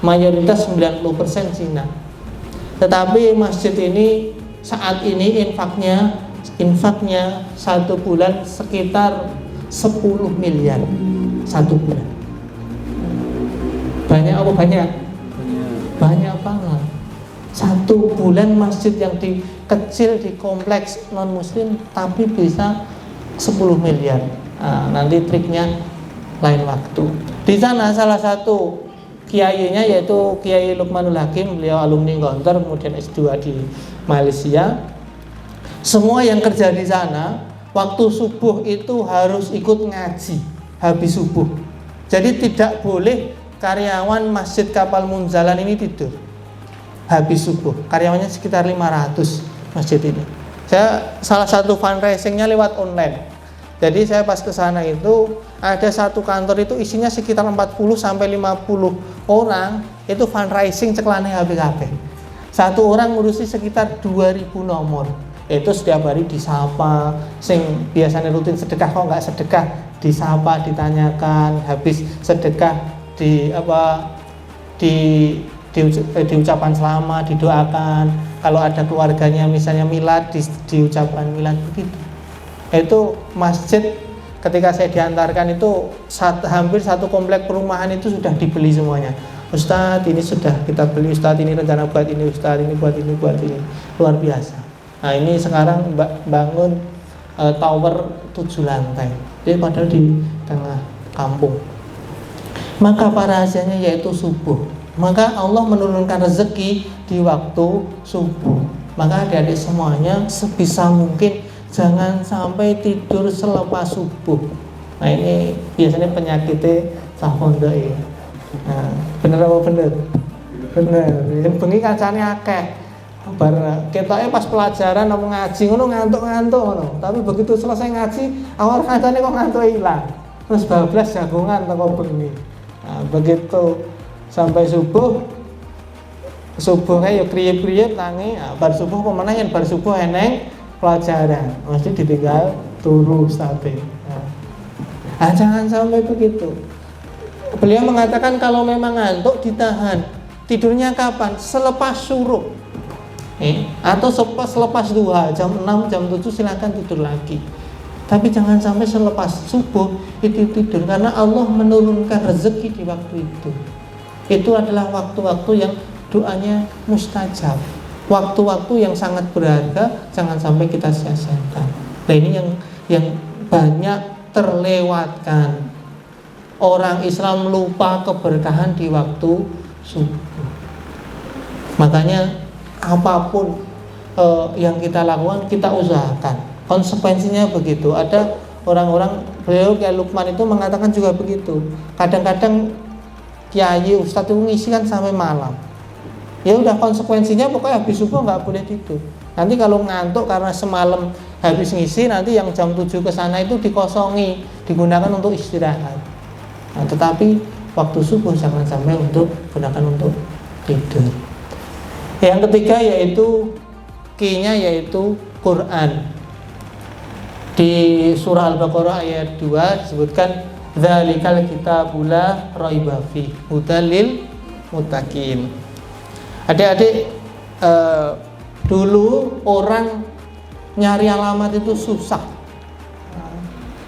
A: Mayoritas 90% Cina. Tetapi masjid ini saat ini infaknya 1 bulan sekitar 10 miliar 1 bulan. Banyak apa banyak? Banyak banget. 1 bulan masjid yang kecil di kompleks non muslim tapi bisa 10 miliar. Nah, nanti triknya lain waktu. Di sana salah satu kiainya yaitu Kiai Lukmanul Hakim, beliau alumni Gontor, kemudian S2 di Malaysia. Semua yang kerja di sana waktu subuh itu harus ikut ngaji habis subuh. Jadi tidak boleh karyawan Masjid Kapal Munzalan ini tidur habis subuh. Karyawannya sekitar 500 masjid ini. Saya salah satu fundraisingnya lewat online. Jadi saya pas ke sana itu ada satu kantor itu isinya sekitar 40 sampai 50 orang, itu fundraising ceklane HP. Satu orang ngurusi sekitar 2000 nomor. Itu setiap hari disapa, sing biasanya rutin sedekah kok nggak sedekah, disapa, ditanyakan, habis sedekah diucapkan selamat, didoakan. Kalau ada keluarganya misalnya milad, diucapkan milad begitu. Itu masjid ketika saya diantarkan itu hampir satu komplek perumahan itu sudah dibeli semuanya. Ustadz ini sudah kita beli, Ustadz ini rencana buat ini, Ustadz ini buat ini, luar biasa. Nah ini sekarang bangun tower 7 lantai, jadi padahal di tengah kampung. Maka apa rahasianya yaitu subuh. Maka Allah menurunkan rezeki di waktu subuh. Maka adik-adik semuanya sebisa mungkin jangan sampai tidur selepas subuh. Nah ini biasanya penyakitnya sahonda ya. Nah, bener apa bener? Bener. Yang bengi kancane akeh. Bar ketoke pas pelajaran apa ngaji ngono ngantuk-ngantuk ngono. Tapi begitu selesai ngaji, awal kancane kok ngantuk hilang. Terus bablas jagongan teko bengi. Nah, begitu sampai subuhnya ya kriyep-kriyep tangi. Nah, bar subuh pemenang yen bar subuh eneng pelajaran mesti ditinggal turu stabil. Nah, jangan sampai begitu. Beliau mengatakan kalau memang ngantuk ditahan. Tidurnya kapan? Selepas syuruk. Atau selepas duha, jam 6, jam 7 silakan tidur lagi. Tapi jangan sampai selepas subuh itu tidur, karena Allah menurunkan rezeki di waktu itu. Itu adalah waktu-waktu yang doanya mustajab. Waktu-waktu yang sangat berharga, jangan sampai kita sia-siakan. Nah ini yang banyak terlewatkan. Orang Islam lupa keberkahan di waktu subuh. Makanya apapun yang kita lakukan, kita usahakan. Konsekuensinya begitu. Ada orang-orang, beliau kayak Lukman itu mengatakan juga begitu. Kadang-kadang kiai ustadz itu ngisi kan sampai malam. Ya udah, konsekuensinya pokoknya habis subuh nggak boleh tidur. Nanti kalau ngantuk karena semalam habis ngisi, nanti yang jam 7 ke sana itu dikosongi, digunakan untuk istirahat. Nah, tetapi waktu subuh jangan sampai gunakan untuk tidur. Yang ketiga yaitu Q-nya yaitu Quran. Di surah Al-Baqarah ayat 2 disebutkan dzalikal kitabul la raiba fi hudal lil muttaqin. Adik-adik, dulu orang nyari alamat itu susah.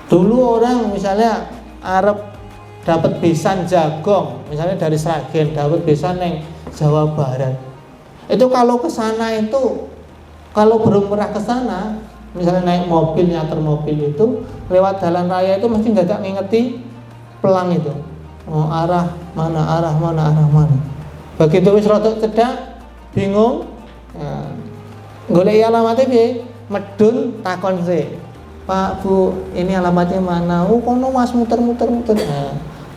A: Dulu orang misalnya Arab dapat besan Jagong, misalnya dari Sragen dapat besan yang Jawa Barat. Itu kalau ke sana itu, kalau belum pernah ke sana, misalnya naik mobil, nyater mobil itu lewat jalan raya itu mesti nggak ngingeti pelang itu. Mau arah mana. Begitu wis rada cedak, bingung, golek alamatnya piye? Medun takon sih. Pak, Bu, ini alamatnya mana? Oh, kono Mas, muter.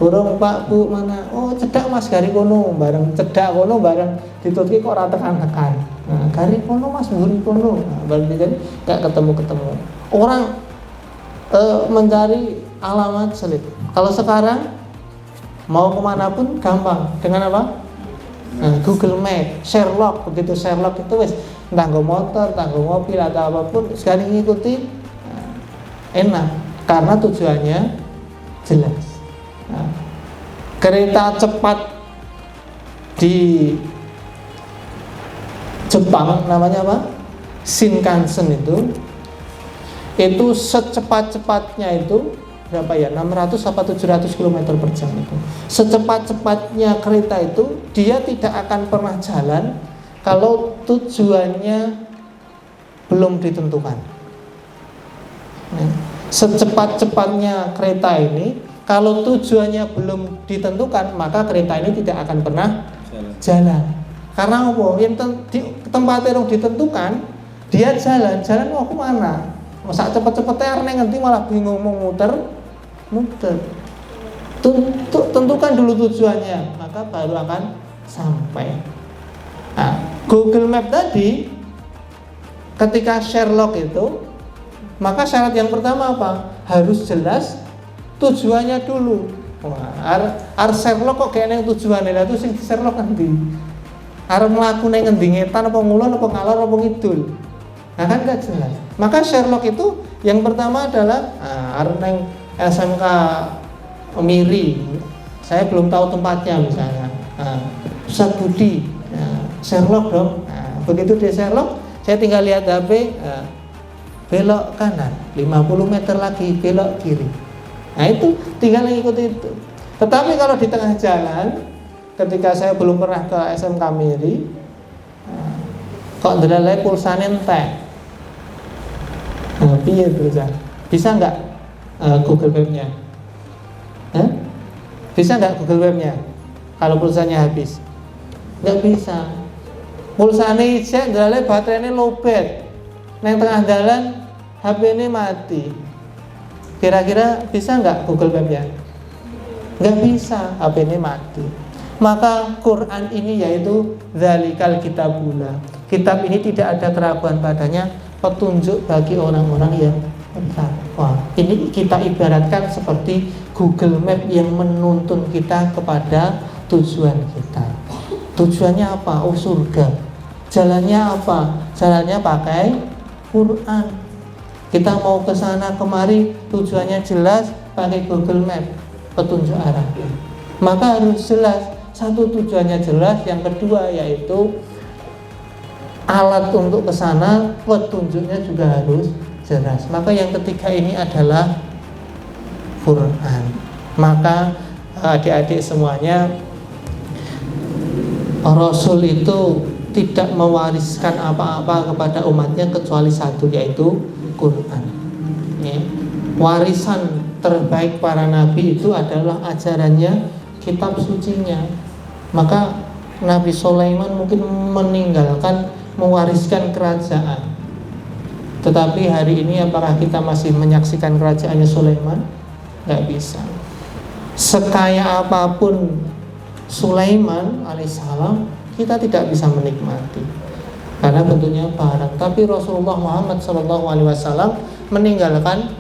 A: Burung Pak, Bu, mana? Oh, cedak Mas, gari kono. Bareng cedak kono bareng ditutki kok ora tekan-tekan. Nah, gari kono mas, buri kono. Nah, berarti kan nggak ketemu. Orang mencari alamat sulit. Kalau sekarang mau kemanapun gampang dengan apa? Nah, Google Map, Sherlock, begitu Sherlock itu wes entah nggo motor, entah nggo mobil atau apapun sekali ngikuti enak karena tujuannya jelas. Nah, kereta cepat di Jepang namanya apa? Shinkansen itu secepat-cepatnya itu berapa ya? 600 apa 700 km per jam itu. Secepat-cepatnya kereta itu dia tidak akan pernah jalan kalau tujuannya belum ditentukan. Secepat-cepatnya kereta ini kalau tujuannya belum ditentukan maka kereta ini tidak akan pernah jalan. Karena apa? Yang di tempat yang ditentukan dia jalan mau kemana? Masa cepet-cepetnya nanti malah bingung mau muter. Tentukan dulu tujuannya, maka baru akan sampai. Nah, Google Map tadi, ketika Sherlock itu, maka syarat yang pertama apa? Harus jelas tujuannya dulu. Wah, Sherlock kok kayaknya tujuannya itu sing Sherlock nanti. Arep mlaku ning ngendi ngetan apa ngulon apa ngalor apa ngidul. Nah kan gak jelas. Maka Sherlock itu yang pertama adalah arep nang SMK Miri. Saya belum tahu tempatnya misalnya. Ustaz Budi, Sherlock dong. Begitu di Sherlock, saya tinggal lihat HP, belok kanan, 50 meter lagi belok kiri. Nah itu tinggal ikuti itu. Tetapi kalau di tengah jalan, ketika saya belum pernah ke SMK Miri, kok ndelale pulsane entek. Nah, piye terus? Bisa nggak Google Map-nya? Bisa nggak Google Map-nya? Kalau pulsanya habis? Nggak bisa. Pulsane isek ndelale baterainya lowbat. Nang tengah jalan HP ini mati. Kira-kira bisa nggak Google Map-nya? Nggak bisa, HP ini mati. Maka Quran ini yaitu Dzalikal Kitabullah. Kitab ini tidak ada keraguan padanya, petunjuk bagi orang-orang yang bertakwa. Ini kita ibaratkan seperti Google Map yang menuntun kita kepada tujuan kita. Tujuannya apa? Oh, surga. Jalannya apa? Jalannya pakai Quran. Kita mau ke sana kemari, tujuannya jelas pakai Google Map, petunjuk arah. Maka harus jelas. Satu, tujuannya jelas. Yang kedua yaitu alat untuk ke sana, petunjuknya juga harus jelas. Maka yang ketiga ini adalah Quran. Maka adik-adik semuanya, Rasul itu tidak mewariskan apa-apa kepada umatnya kecuali satu, yaitu Quran. Ya. Warisan terbaik para nabi itu adalah ajarannya, kitab sucinya. Maka Nabi Sulaiman mungkin meninggalkan, mewariskan kerajaan. Tetapi hari ini apakah kita masih menyaksikan kerajaannya Sulaiman? Gak bisa. Sekaya apapun Sulaiman alaihissalam, kita tidak bisa menikmati karena bentuknya barang. Tapi Rasulullah Muhammad SAW meninggalkan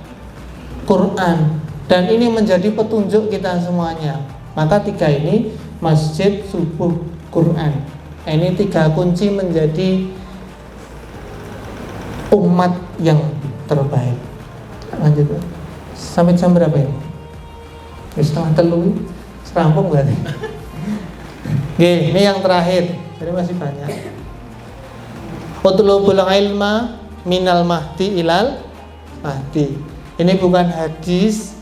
A: Quran, dan ini menjadi petunjuk kita semuanya. Maka tiga ini, masjid, subuh, Quran. Ini tiga kunci menjadi umat yang terbaik. Lanjut. Sampai jam berapa ini? Setengah telu, serampung berarti. Oke, ini yang terakhir. Jadi masih banyak. Utlubul ilma minal mahdi ilal mahdi. Ini bukan hadis,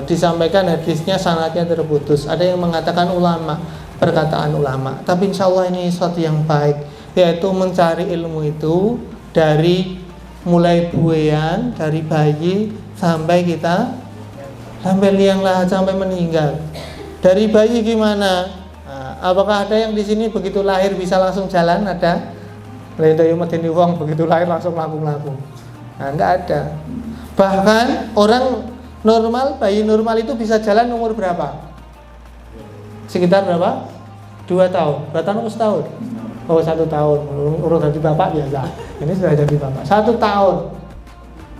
A: disampaikan hadisnya sanadnya terputus. Ada yang mengatakan ulama, perkataan ulama. Tapi insya Allah ini suatu yang baik, yaitu mencari ilmu itu dari mulai buayan, dari bayi sampai kita sampai liang lahat, sampai meninggal. Dari bayi gimana? Apakah ada yang di sini begitu lahir bisa langsung jalan? Ada? Lain medeni wong begitu lahir langsung laku-laku. Nah, enggak ada. Bahkan orang normal, bayi normal itu bisa jalan umur berapa? Sekitar berapa? 2 tahun. Berapa tahun? Setahun? Oh 1 tahun, urung jadi bapak biasa. Ini sudah jadi bapak. 1 tahun.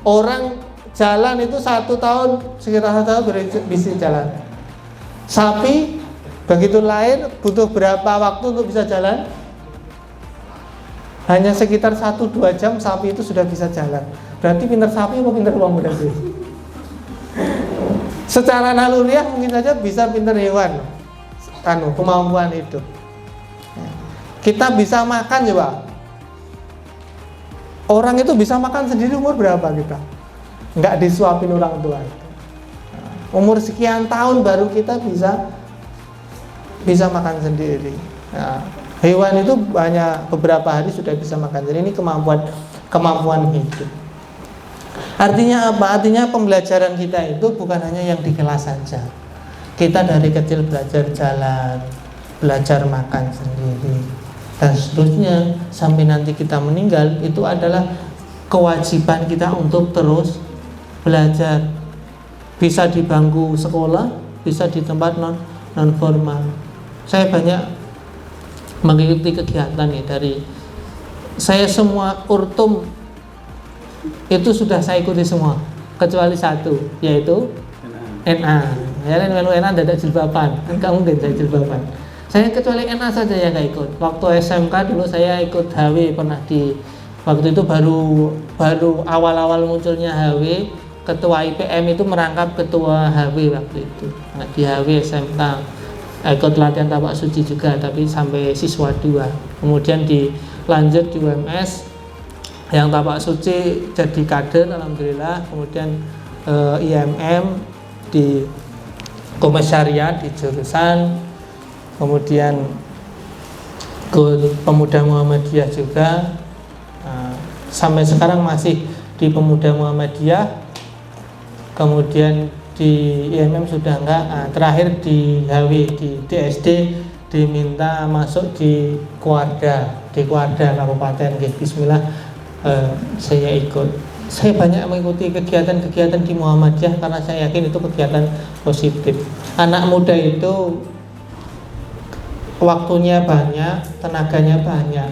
A: Orang jalan itu 1 tahun, sekitar 1 tahun bisa jalan. Sapi begitu lahir butuh berapa waktu untuk bisa jalan? Hanya sekitar 1-2 jam sapi itu sudah bisa jalan. Berarti pinter sapi apa pinter uang berarti? Secara naluriah mungkin saja bisa pinter hewan. Kemampuan hidup. Kita bisa makan coba. Orang itu bisa makan sendiri umur berapa kita? Nggak disuapin orang tua itu. Umur sekian tahun baru kita bisa makan sendiri. Nah, hewan itu banyak beberapa hari sudah bisa makan sendiri. Ini kemampuan hidup. Artinya apa? Artinya pembelajaran kita itu bukan hanya yang di kelas saja. Kita dari kecil belajar jalan, belajar makan sendiri, dan seterusnya sampai nanti kita meninggal. Itu adalah kewajiban kita untuk terus belajar. Bisa di bangku sekolah, bisa di tempat non formal. Saya banyak mengikuti kegiatan nih dari saya semua urtum itu sudah saya ikuti semua kecuali satu, yaitu NA. Ya lain melu NA dadak jilbaban, kan nggak mungkin saya jilbaban. Saya kecuali NA saja yang nggak ikut. Waktu SMK dulu saya ikut HW, pernah di waktu itu baru awal-awal munculnya HW. Ketua IPM itu merangkap ketua HW waktu itu. Nah, di HW SMK ikut latihan tapak suci juga, tapi sampai siswa 2. Kemudian dilanjut di UMS yang tapak suci jadi kader, alhamdulillah. Kemudian IMM di Komisariat di jurusan, kemudian ke Pemuda Muhammadiyah juga. Sampai sekarang masih di Pemuda Muhammadiyah. Kemudian di IMM sudah enggak, terakhir di HW di DSD diminta masuk di Kuarda Kabupaten. Bismillah, saya ikut. Saya banyak mengikuti kegiatan-kegiatan di Muhammadiyah karena saya yakin itu kegiatan positif. Anak muda itu waktunya banyak, tenaganya banyak.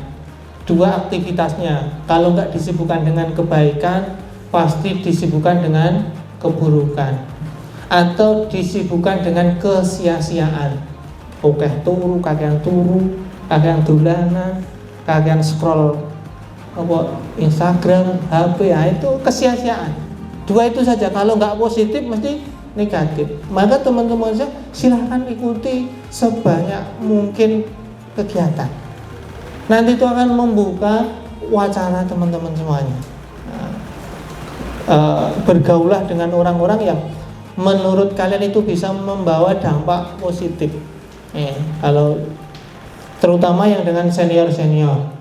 A: 2 aktivitasnya, kalau enggak disibukkan dengan kebaikan, pasti disibukkan dengan keburukan, atau disibukkan dengan kesia-siaan. Oke, kakean turu, kakean dolanan, kakean scroll Instagram, HP, itu kesia-siaan. 2 itu saja. Kalau nggak positif mesti negatif. Maka teman-teman saya silahkan ikuti sebanyak mungkin kegiatan. Nanti itu akan membuka wacana teman-teman semuanya. Bergaulah dengan orang-orang yang menurut kalian itu bisa membawa dampak positif. Kalau terutama yang dengan senior-senior.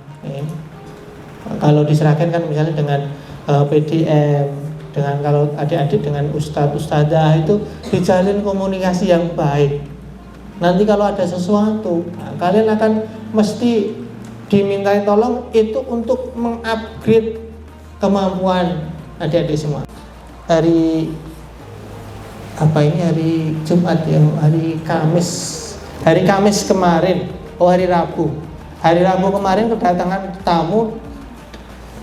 A: Kalau diserahkan kan misalnya dengan PDM, dengan kalau adik-adik dengan ustadz-ustadzah, itu dijalin komunikasi yang baik. Nanti kalau ada sesuatu, kalian akan mesti dimintai tolong itu untuk mengupgrade kemampuan adik-adik semua. Hari Jumat yang hari Kamis kemarin, hari Rabu kemarin kedatangan tamu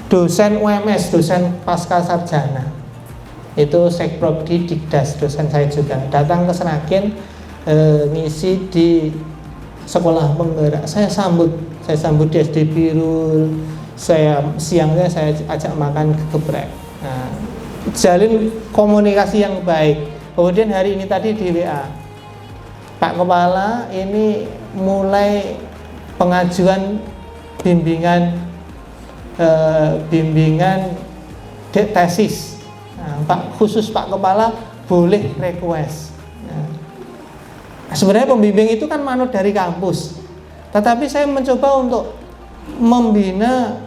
A: dosen UMS, dosen pasca sarjana. Itu Sekprodi Dikdas, dosen saya juga datang ke Seragen, ngisi di sekolah penggerak. Saya sambut di SD Birul. Siangnya saya ajak makan geprek. Nah, jalin komunikasi yang baik. Kemudian hari ini tadi di WA, Pak Kepala ini mulai pengajuan bimbingan tesis. Nah, khusus Pak Kepala boleh request. Nah, sebenarnya pembimbing itu kan manut dari kampus, tetapi saya mencoba untuk membina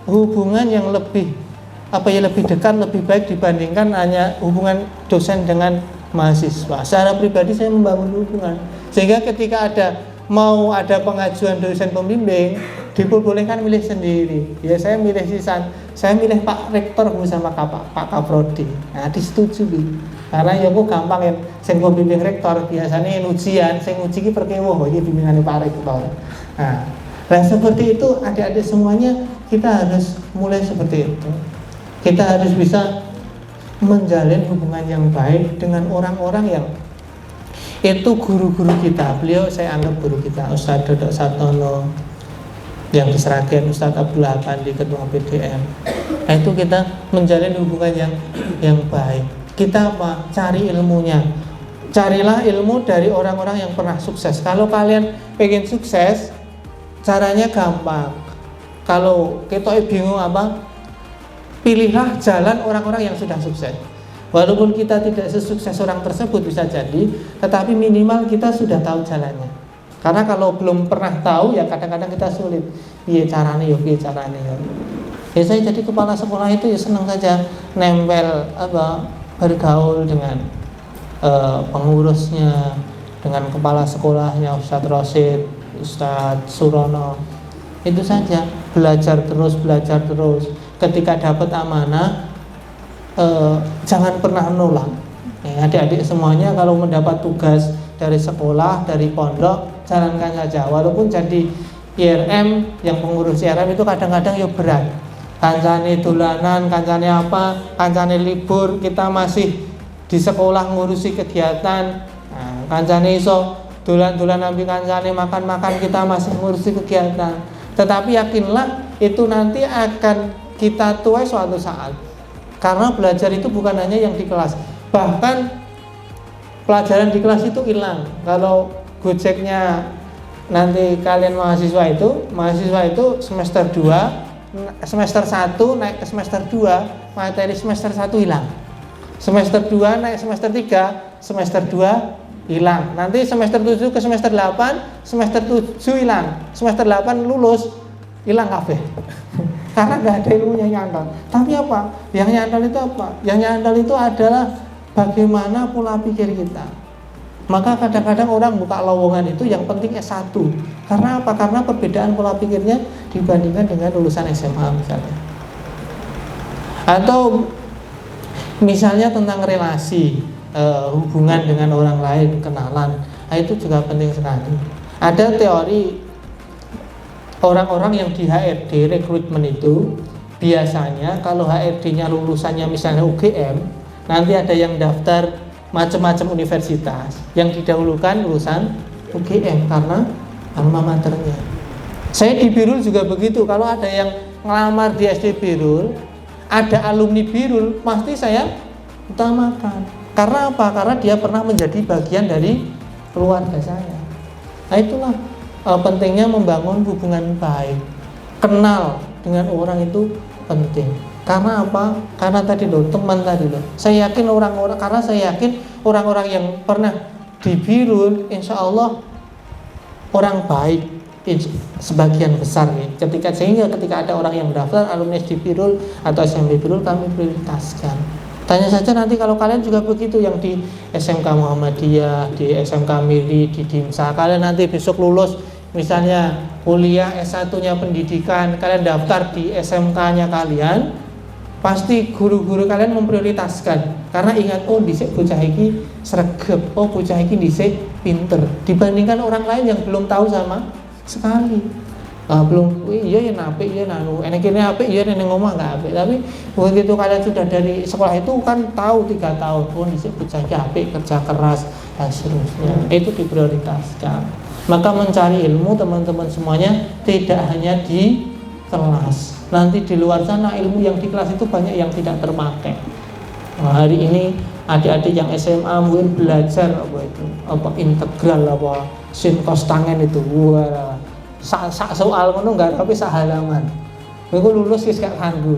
A: hubungan yang lebih dekat, lebih baik dibandingkan hanya hubungan dosen dengan mahasiswa. Secara pribadi saya membangun hubungan sehingga ketika mau ada pengajuan dosen pembimbing, diperbolehkan milih sendiri. Ya saya milih saya milih Pak Rektor bersama Pak Kaprodi. Nah, disetujui. Karena ya kok gampang ya, sing pembimbing rektor biasanya ujian, sing uji ki perkewuh iki bimbingane Pak Rektor. Nah, Nah seperti itu adik-adik semuanya, kita harus mulai seperti itu. Kita harus bisa menjalin hubungan yang baik dengan orang-orang yang itu guru-guru kita. Beliau saya anggap guru kita, Ustadz Dodok Sartono yang di Sragen, Ustadz Abdullah Pandi ketua PDM. Nah itu kita menjalin hubungan yang baik. Kita apa? Cari ilmunya. Carilah ilmu dari orang-orang yang pernah sukses. Kalau kalian pengen sukses, caranya gampang. Kalau kita bingung apa? Pilihlah jalan orang-orang yang sudah sukses. Walaupun kita tidak sesukses orang tersebut bisa jadi, tetapi minimal kita sudah tahu jalannya. Karena kalau belum pernah tahu ya kadang-kadang kita sulit. Piye carane ya, piye carane ya. Ya saya jadi kepala sekolah itu ya senang saja nempel bergaul dengan pengurusnya, dengan kepala sekolahnya Ustadz Rosid, Ustadz Surono. Itu saja, belajar terus. Ketika dapat amanah, jangan pernah menolak. Adik-adik semuanya kalau mendapat tugas dari sekolah, dari pondok, jalankan saja. Walaupun jadi IRM, yang pengurus IRM itu kadang-kadang ya berat. Kancane dolanan, kancane apa, kancane libur, kita masih di sekolah ngurusi kegiatan. Kancane iso dolan-dolan ambil kancane makan-makan, kita masih ngurusi kegiatan. Tetapi yakinlah itu nanti akan kita tuai suatu saat. Karena belajar itu bukan hanya yang di kelas. Bahkan pelajaran di kelas itu hilang. Kalau Gojeknya nanti kalian mahasiswa itu semester 2, semester 1 naik ke semester 2, materi semester 1 hilang. Semester 2 naik semester 3, semester 2 hilang. Nanti semester 7 ke semester 8, semester 7 hilang. Semester 8 lulus, hilang kabeh. Karena nggak ada ilmunya nyantol. Tapi apa? Yang nyantol itu apa? Yang nyantol itu adalah bagaimana pola pikir kita. Maka kadang-kadang orang buka lowongan itu yang penting S1. Karena apa? Karena perbedaan pola pikirnya dibandingkan dengan lulusan SMA misalnya. Atau misalnya tentang relasi, hubungan dengan orang lain, kenalan. Nah, itu juga penting sekali. Ada teori orang-orang yang di HRD rekrutmen itu biasanya kalau HRD-nya lulusannya misalnya UGM, nanti ada yang daftar macam-macam universitas, yang didahulukan lulusan UGM karena alma maternya. Saya di Birul juga begitu. Kalau ada yang ngelamar di SD Birul, ada alumni Birul, pasti saya utamakan. Karena apa? Karena dia pernah menjadi bagian dari keluarga saya. Nah itulah pentingnya membangun hubungan baik. Kenal dengan orang itu penting. Karena apa? Karena tadi loh, teman tadi loh. Saya yakin orang-orang yang pernah di Birul, insya Allah orang baik sebagian besar nih. Sehingga ketika ada orang yang daftar alumni di Birul atau SMP Birul, kami prioritaskan. Tanya saja nanti kalau kalian juga begitu, yang di SMK Muhammadiyah, di SMK Miri, di Dimsa, kalian nanti besok lulus misalnya kuliah S1-nya pendidikan, kalian daftar di SMK-nya kalian, pasti guru-guru kalian memprioritaskan. Karena ingat, oh dhisik bocah iki sregep, oh bocah iki dhisik pinter, dibandingkan orang lain yang belum tahu sama sekali. Belum, iya ya apik, iya nanu, enek kene apik, iya ning omah enggak apik. Tapi begitu kalian sudah dari sekolah itu kan tahu 3 tahun, oh dhisik bocah iki apik, kerja keras dan seterusnya. Itu diprioritaskan. Maka mencari ilmu teman-teman semuanya tidak hanya di kelas. Nanti di luar sana ilmu yang di kelas itu banyak yang tidak terpakai. Hari ini adik-adik yang SMA mungkin belajar apa integral, apa sin cos tangen itu. Wah, soal ngono enggak, tapi sak halaman. Kowe lulus wis gak kanggo.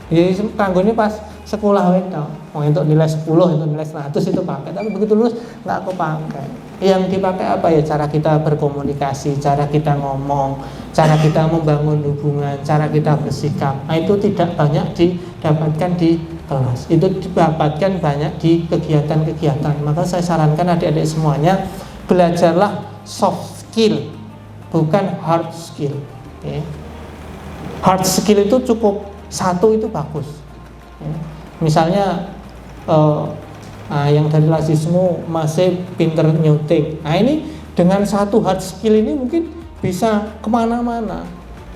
A: Ya kanggone pas sekolah wae tok. Mau untuk nilai 10, itu nilai 100 itu pakai, tapi begitu lulus enggak kepakai. Yang dipakai apa ya? Cara kita berkomunikasi, cara kita ngomong, cara kita membangun hubungan, cara kita bersikap. Nah, itu tidak banyak didapatkan di kelas. Itu didapatkan banyak di kegiatan-kegiatan. Maka saya sarankan adik-adik semuanya belajarlah soft skill, bukan hard skill. Okay. Hard skill itu cukup 1 itu bagus. Okay. Misalnya yang dari lazismu masih pinter nyuting. Nah ini dengan 1 hard skill ini mungkin bisa kemana-mana.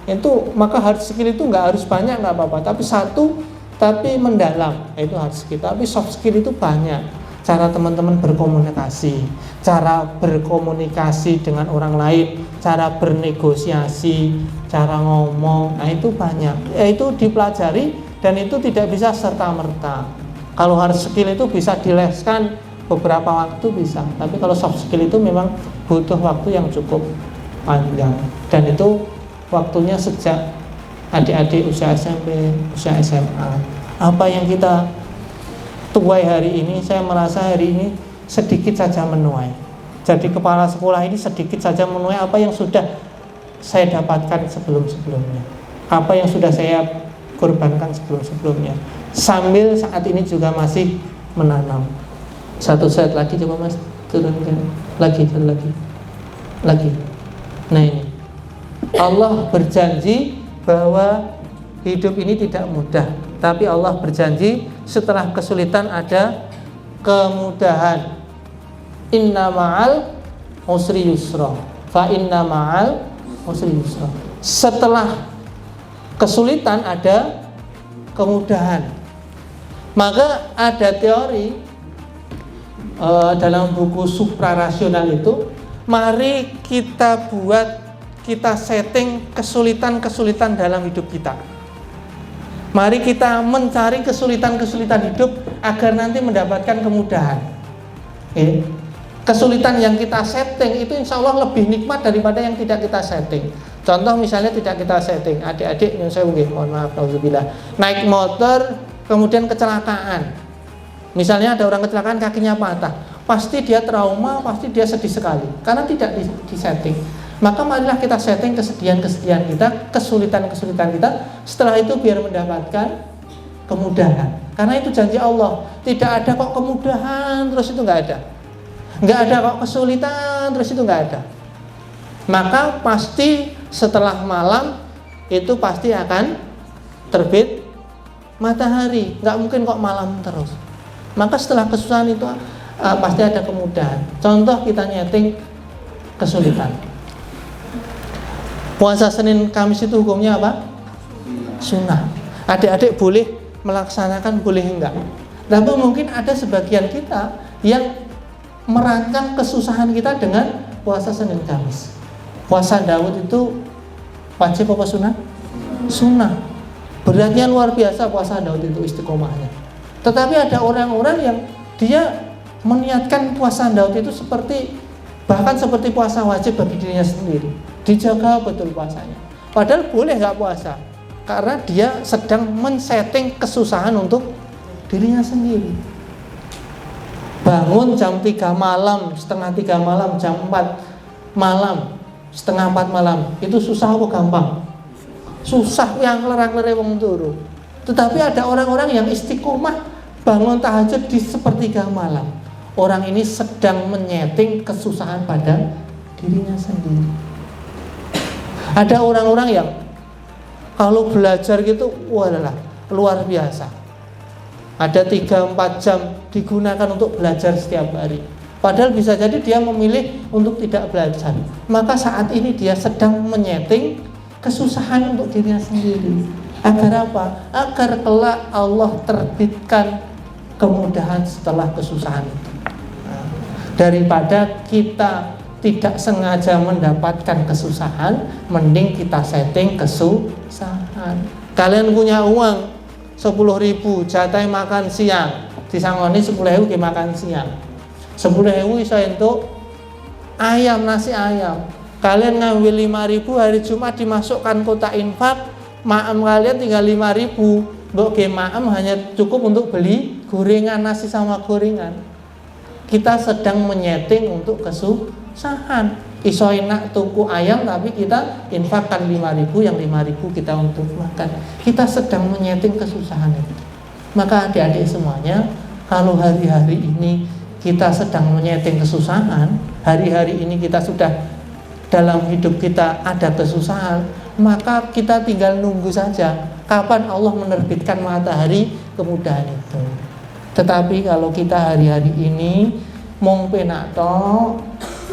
A: Itu maka hard skill itu nggak harus banyak, nggak apa-apa, tapi satu tapi mendalam, itu hard skill. Tapi soft skill itu banyak, cara teman-teman berkomunikasi, cara berkomunikasi dengan orang lain, cara bernegosiasi, cara ngomong, nah itu banyak, itu dipelajari dan itu tidak bisa serta-merta. Kalau hard skill itu bisa dileskan beberapa waktu bisa, tapi kalau soft skill itu memang butuh waktu yang cukup panjang, dan itu waktunya sejak adik-adik usia SMP, usia SMA. Apa yang kita tuai hari ini, saya merasa hari ini sedikit saja menuai. Jadi kepala sekolah ini sedikit saja menuai apa yang sudah saya dapatkan sebelum-sebelumnya, apa yang sudah saya korbankan sebelum-sebelumnya, sambil saat ini juga masih menanam. Satu set lagi, coba Mas turunkan lagi. Nah ini Allah berjanji bahwa hidup ini tidak mudah, tapi Allah berjanji setelah kesulitan ada kemudahan. Inna ma'al usri yusra, fa inna ma'al usri yusra. Setelah kesulitan ada kemudahan. Maka ada teori dalam buku suprarasional itu, mari kita setting kesulitan-kesulitan dalam hidup kita. Mari kita mencari kesulitan-kesulitan hidup agar nanti mendapatkan kemudahan. Kesulitan yang kita setting itu insya Allah lebih nikmat daripada yang tidak kita setting. Contoh misalnya tidak kita setting, adik-adik yang saya mohon maaf, nauzubillah, naik motor kemudian kecelakaan. Misalnya ada orang kecelakaan, kakinya patah, pasti dia trauma, pasti dia sedih sekali karena tidak disetting. Maka marilah kita setting kesedihan-kesedihan kita, kesulitan-kesulitan kita. Setelah itu biar mendapatkan kemudahan. Karena itu janji Allah. Tidak ada kok kemudahan terus itu nggak ada. Nggak ada kok kesulitan terus itu nggak ada. Maka pasti setelah malam itu pasti akan terbit matahari. Nggak mungkin kok malam terus. Maka setelah kesusahan itu pasti ada kemudahan. Contoh kita nyeting kesulitan. Puasa Senin Kamis itu hukumnya apa? Sunnah. Adik-adik boleh melaksanakan, boleh enggak. Tapi mungkin ada sebagian kita yang merancang kesusahan kita dengan puasa Senin Kamis. Puasa Daud itu wajib apa sunnah? Sunnah. Beratnya luar biasa puasa Daud itu, istiqomahnya. Tetapi ada orang-orang yang dia meniatkan puasa Daud itu bahkan seperti puasa wajib bagi dirinya sendiri. Dijaga betul puasanya. Padahal boleh nggak puasa, karena dia sedang men-setting kesusahan untuk dirinya sendiri. Bangun jam 3 malam, setengah 3 malam, jam 4 malam, setengah 4 malam, itu susah apa gampang? Susah, yang lerang-lereng wong turu. Tetapi ada orang-orang yang istiqomah bangun tahajud di sepertiga malam. Orang ini sedang menyeting kesusahan pada dirinya sendiri. Ada orang-orang yang kalau belajar gitu, walah, luar biasa. Ada 3-4 jam digunakan untuk belajar setiap hari. Padahal bisa jadi dia memilih untuk tidak belajar. Maka saat ini dia sedang menyeting kesusahan untuk dirinya sendiri. Agar apa? Agar kelak Allah terbitkan kemudahan setelah kesusahan itu. Daripada kita tidak sengaja mendapatkan kesusahan, mending kita setting kesusahan. Kalian punya uang 10.000 jatah makan siang, disangoni 10.000 ke makan siang. 10.000 iso entuk ayam, nasi ayam. Kalian ngambil 5.000 hari Jumat dimasukkan kotak infak, maam kalian tinggal 5.000. Mbok ke maam hanya cukup untuk beli gorengan, nasi sama gorengan. Kita sedang menyeting untuk kesusahan. Iso enak tuku ayam tapi kita infakkan 5.000, yang 5.000 kita untuk makan. Kita sedang menyeting kesusahan itu. Maka adik-adik semuanya, kalau hari-hari ini kita sedang menyeting kesusahan, hari-hari ini kita sudah dalam hidup kita ada kesusahan, maka kita tinggal nunggu saja kapan Allah menerbitkan matahari kemudahan itu. Tetapi kalau kita hari-hari ini mung penak tok,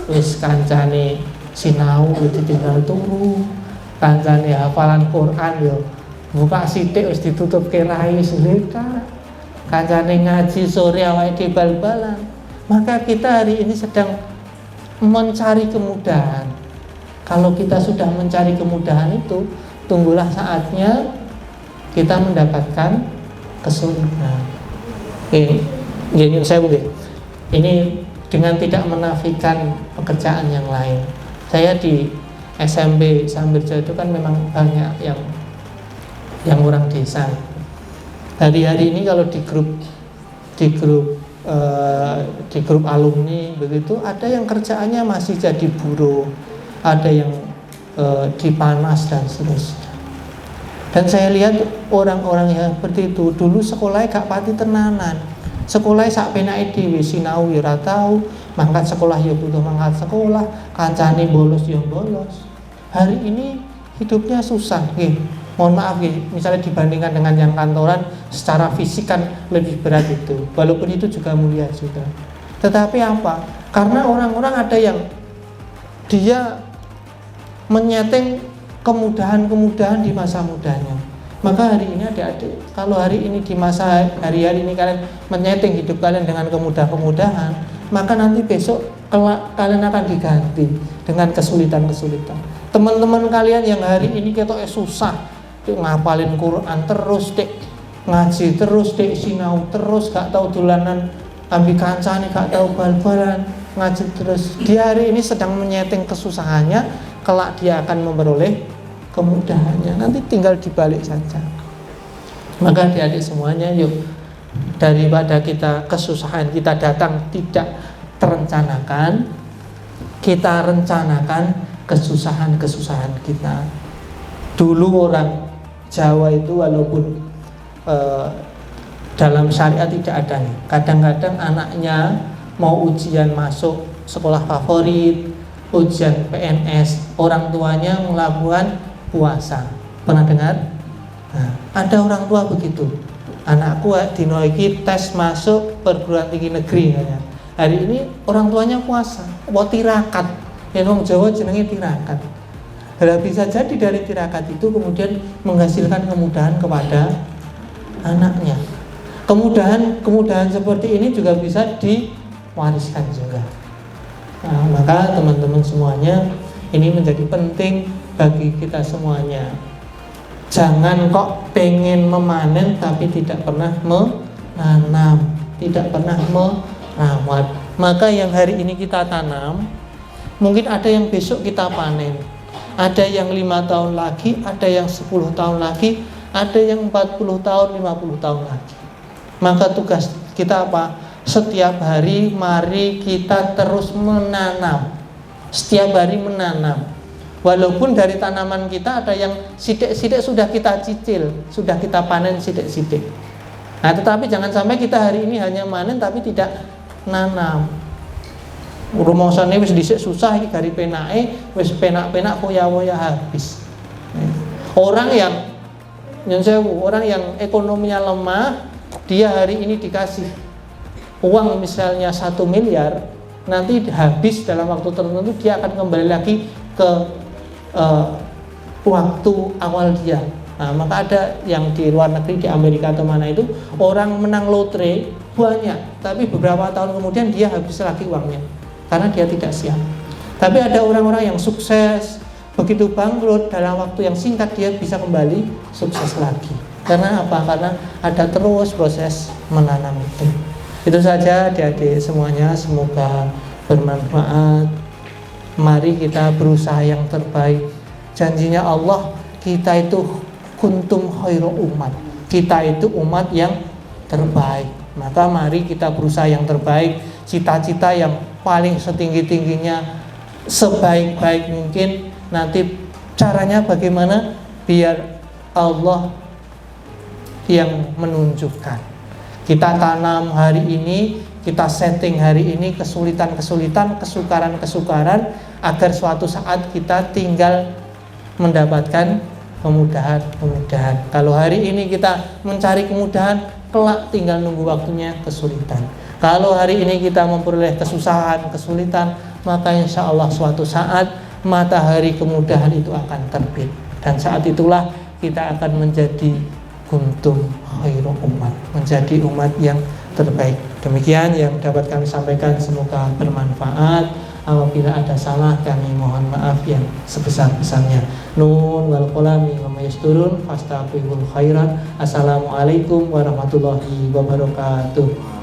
A: wis kancane sinau ditinggal turu, kancane hafalan Quran yo buka sithik wis ditutup kerai seleka, kancane ngaji sore awake bal-balan. Maka kita hari ini sedang mencari kemudahan. Kalau kita sudah mencari kemudahan itu, tunggulah saatnya kita mendapatkan kesulitan. Ini saya mungkin ini dengan tidak menafikan pekerjaan yang lain. Saya di SMP Sambirjo itu kan memang banyak yang orang desa. Hari-hari ini kalau di grup alumni begitu, ada yang kerjaannya masih jadi buruh, ada yang dipanas dan seterusnya. Dan saya lihat orang-orang yang seperti itu dulu sekolahnya gak pati tenanan. Sekolah sak penake dhewe sinau ya ora tau, mangkat sekolah ya butuh mangkat sekolah, kancane bolos ya bolos. Hari ini hidupnya susah nggih. Mohon maaf nggih, misalnya dibandingkan dengan yang kantoran secara fisik kan lebih berat itu. Walaupun itu juga mulia juga. Tetapi apa? Karena orang-orang ada yang dia menyeteng kemudahan-kemudahan di masa mudanya. Maka hari ini adik-adik, kalau hari ini di masa hari-hari ini kalian menyetting hidup kalian dengan kemudahan-kemudahan, maka nanti besok kalian akan diganti dengan kesulitan-kesulitan. Teman-teman kalian yang hari ini ketoknya susah, ngapalin Quran terus, ngaji terus, sinau terus, gak tahu dolanan ambil kancane, gak tahu bal-balan, ngaji terus. Dia hari ini sedang menyetting kesusahannya, kelak dia akan memperoleh kemudahannya, nanti tinggal dibalik saja. Maka adik-adik semuanya, yuk, daripada kita kesusahan kita datang tidak terencanakan, kita rencanakan kesusahan-kesusahan kita. Dulu orang Jawa itu walaupun dalam syariat tidak ada nih, kadang-kadang anaknya mau ujian masuk sekolah favorit, ujian PNS, orang tuanya melakukan puasa. Pernah dengar? Nah, ada orang tua begitu. Anakku dino iki tes masuk perguruan tinggi negeri katanya. Hari ini orang tuanya puasa, mau tirakat. Yang orang Jawa jenenge tirakat. Lah bisa jadi dari tirakat itu kemudian menghasilkan kemudahan kepada anaknya. Kemudahan seperti ini juga bisa diwariskan juga. Nah, maka teman-teman semuanya, ini menjadi penting bagi kita semuanya. Jangan kok pengen memanen tapi tidak pernah menanam, tidak pernah merawat. Maka yang hari ini kita tanam, mungkin ada yang besok kita panen. Ada yang 5 tahun lagi, ada yang 10 tahun lagi, ada yang 40 tahun, 50 tahun lagi. Maka tugas kita apa? Setiap hari mari kita terus menanam. Setiap hari menanam. Walaupun dari tanaman kita ada yang sidik-sidik sudah kita cicil, sudah kita panen sidik-sidik. Nah, tetapi jangan sampai kita hari ini hanya panen tapi tidak nanam. Rumangsane wis dhisik susah iki gari penake, wis penak-penak foya-foya habis. Orang yang ekonominya lemah, dia hari ini dikasih uang misalnya 1 miliar, nanti habis dalam waktu tertentu dia akan kembali lagi ke waktu awal dia. Nah, maka ada yang di luar negeri, di Amerika atau mana itu, orang menang lotre banyak, tapi beberapa tahun kemudian dia habis lagi uangnya karena dia tidak siap. Tapi ada orang-orang yang sukses, begitu bangkrut dalam waktu yang singkat dia bisa kembali sukses lagi. Karena apa? Karena ada terus proses menanam itu. Itu saja adik-adik semuanya, semoga bermanfaat. Mari kita berusaha yang terbaik. Janjinya Allah, kita itu kuntum khairu umat. Kita itu umat yang terbaik. Maka mari kita berusaha yang terbaik. Cita-cita yang paling setinggi-tingginya, sebaik-baik mungkin. Nanti caranya bagaimana? Biar Allah yang menunjukkan. Kita tanam hari ini, kita setting hari ini kesulitan-kesulitan, kesukaran-kesukaran, agar suatu saat kita tinggal mendapatkan kemudahan-kemudahan. Kalau hari ini kita mencari kemudahan, kelak tinggal nunggu waktunya kesulitan. Kalau hari ini kita memperoleh kesusahan, kesulitan, maka insya Allah suatu saat matahari kemudahan itu akan terbit, dan saat itulah kita akan menjadi kuntum khairu umat, menjadi umat yang terbaik. Demikian yang dapat kami sampaikan, semoga bermanfaat. Apabila ada salah kami mohon maaf yang sebesar-besarnya. Nun wal qalami wa mayasturun fastaghfirul khairan. Assalamualaikum warahmatullahi wabarakatuh.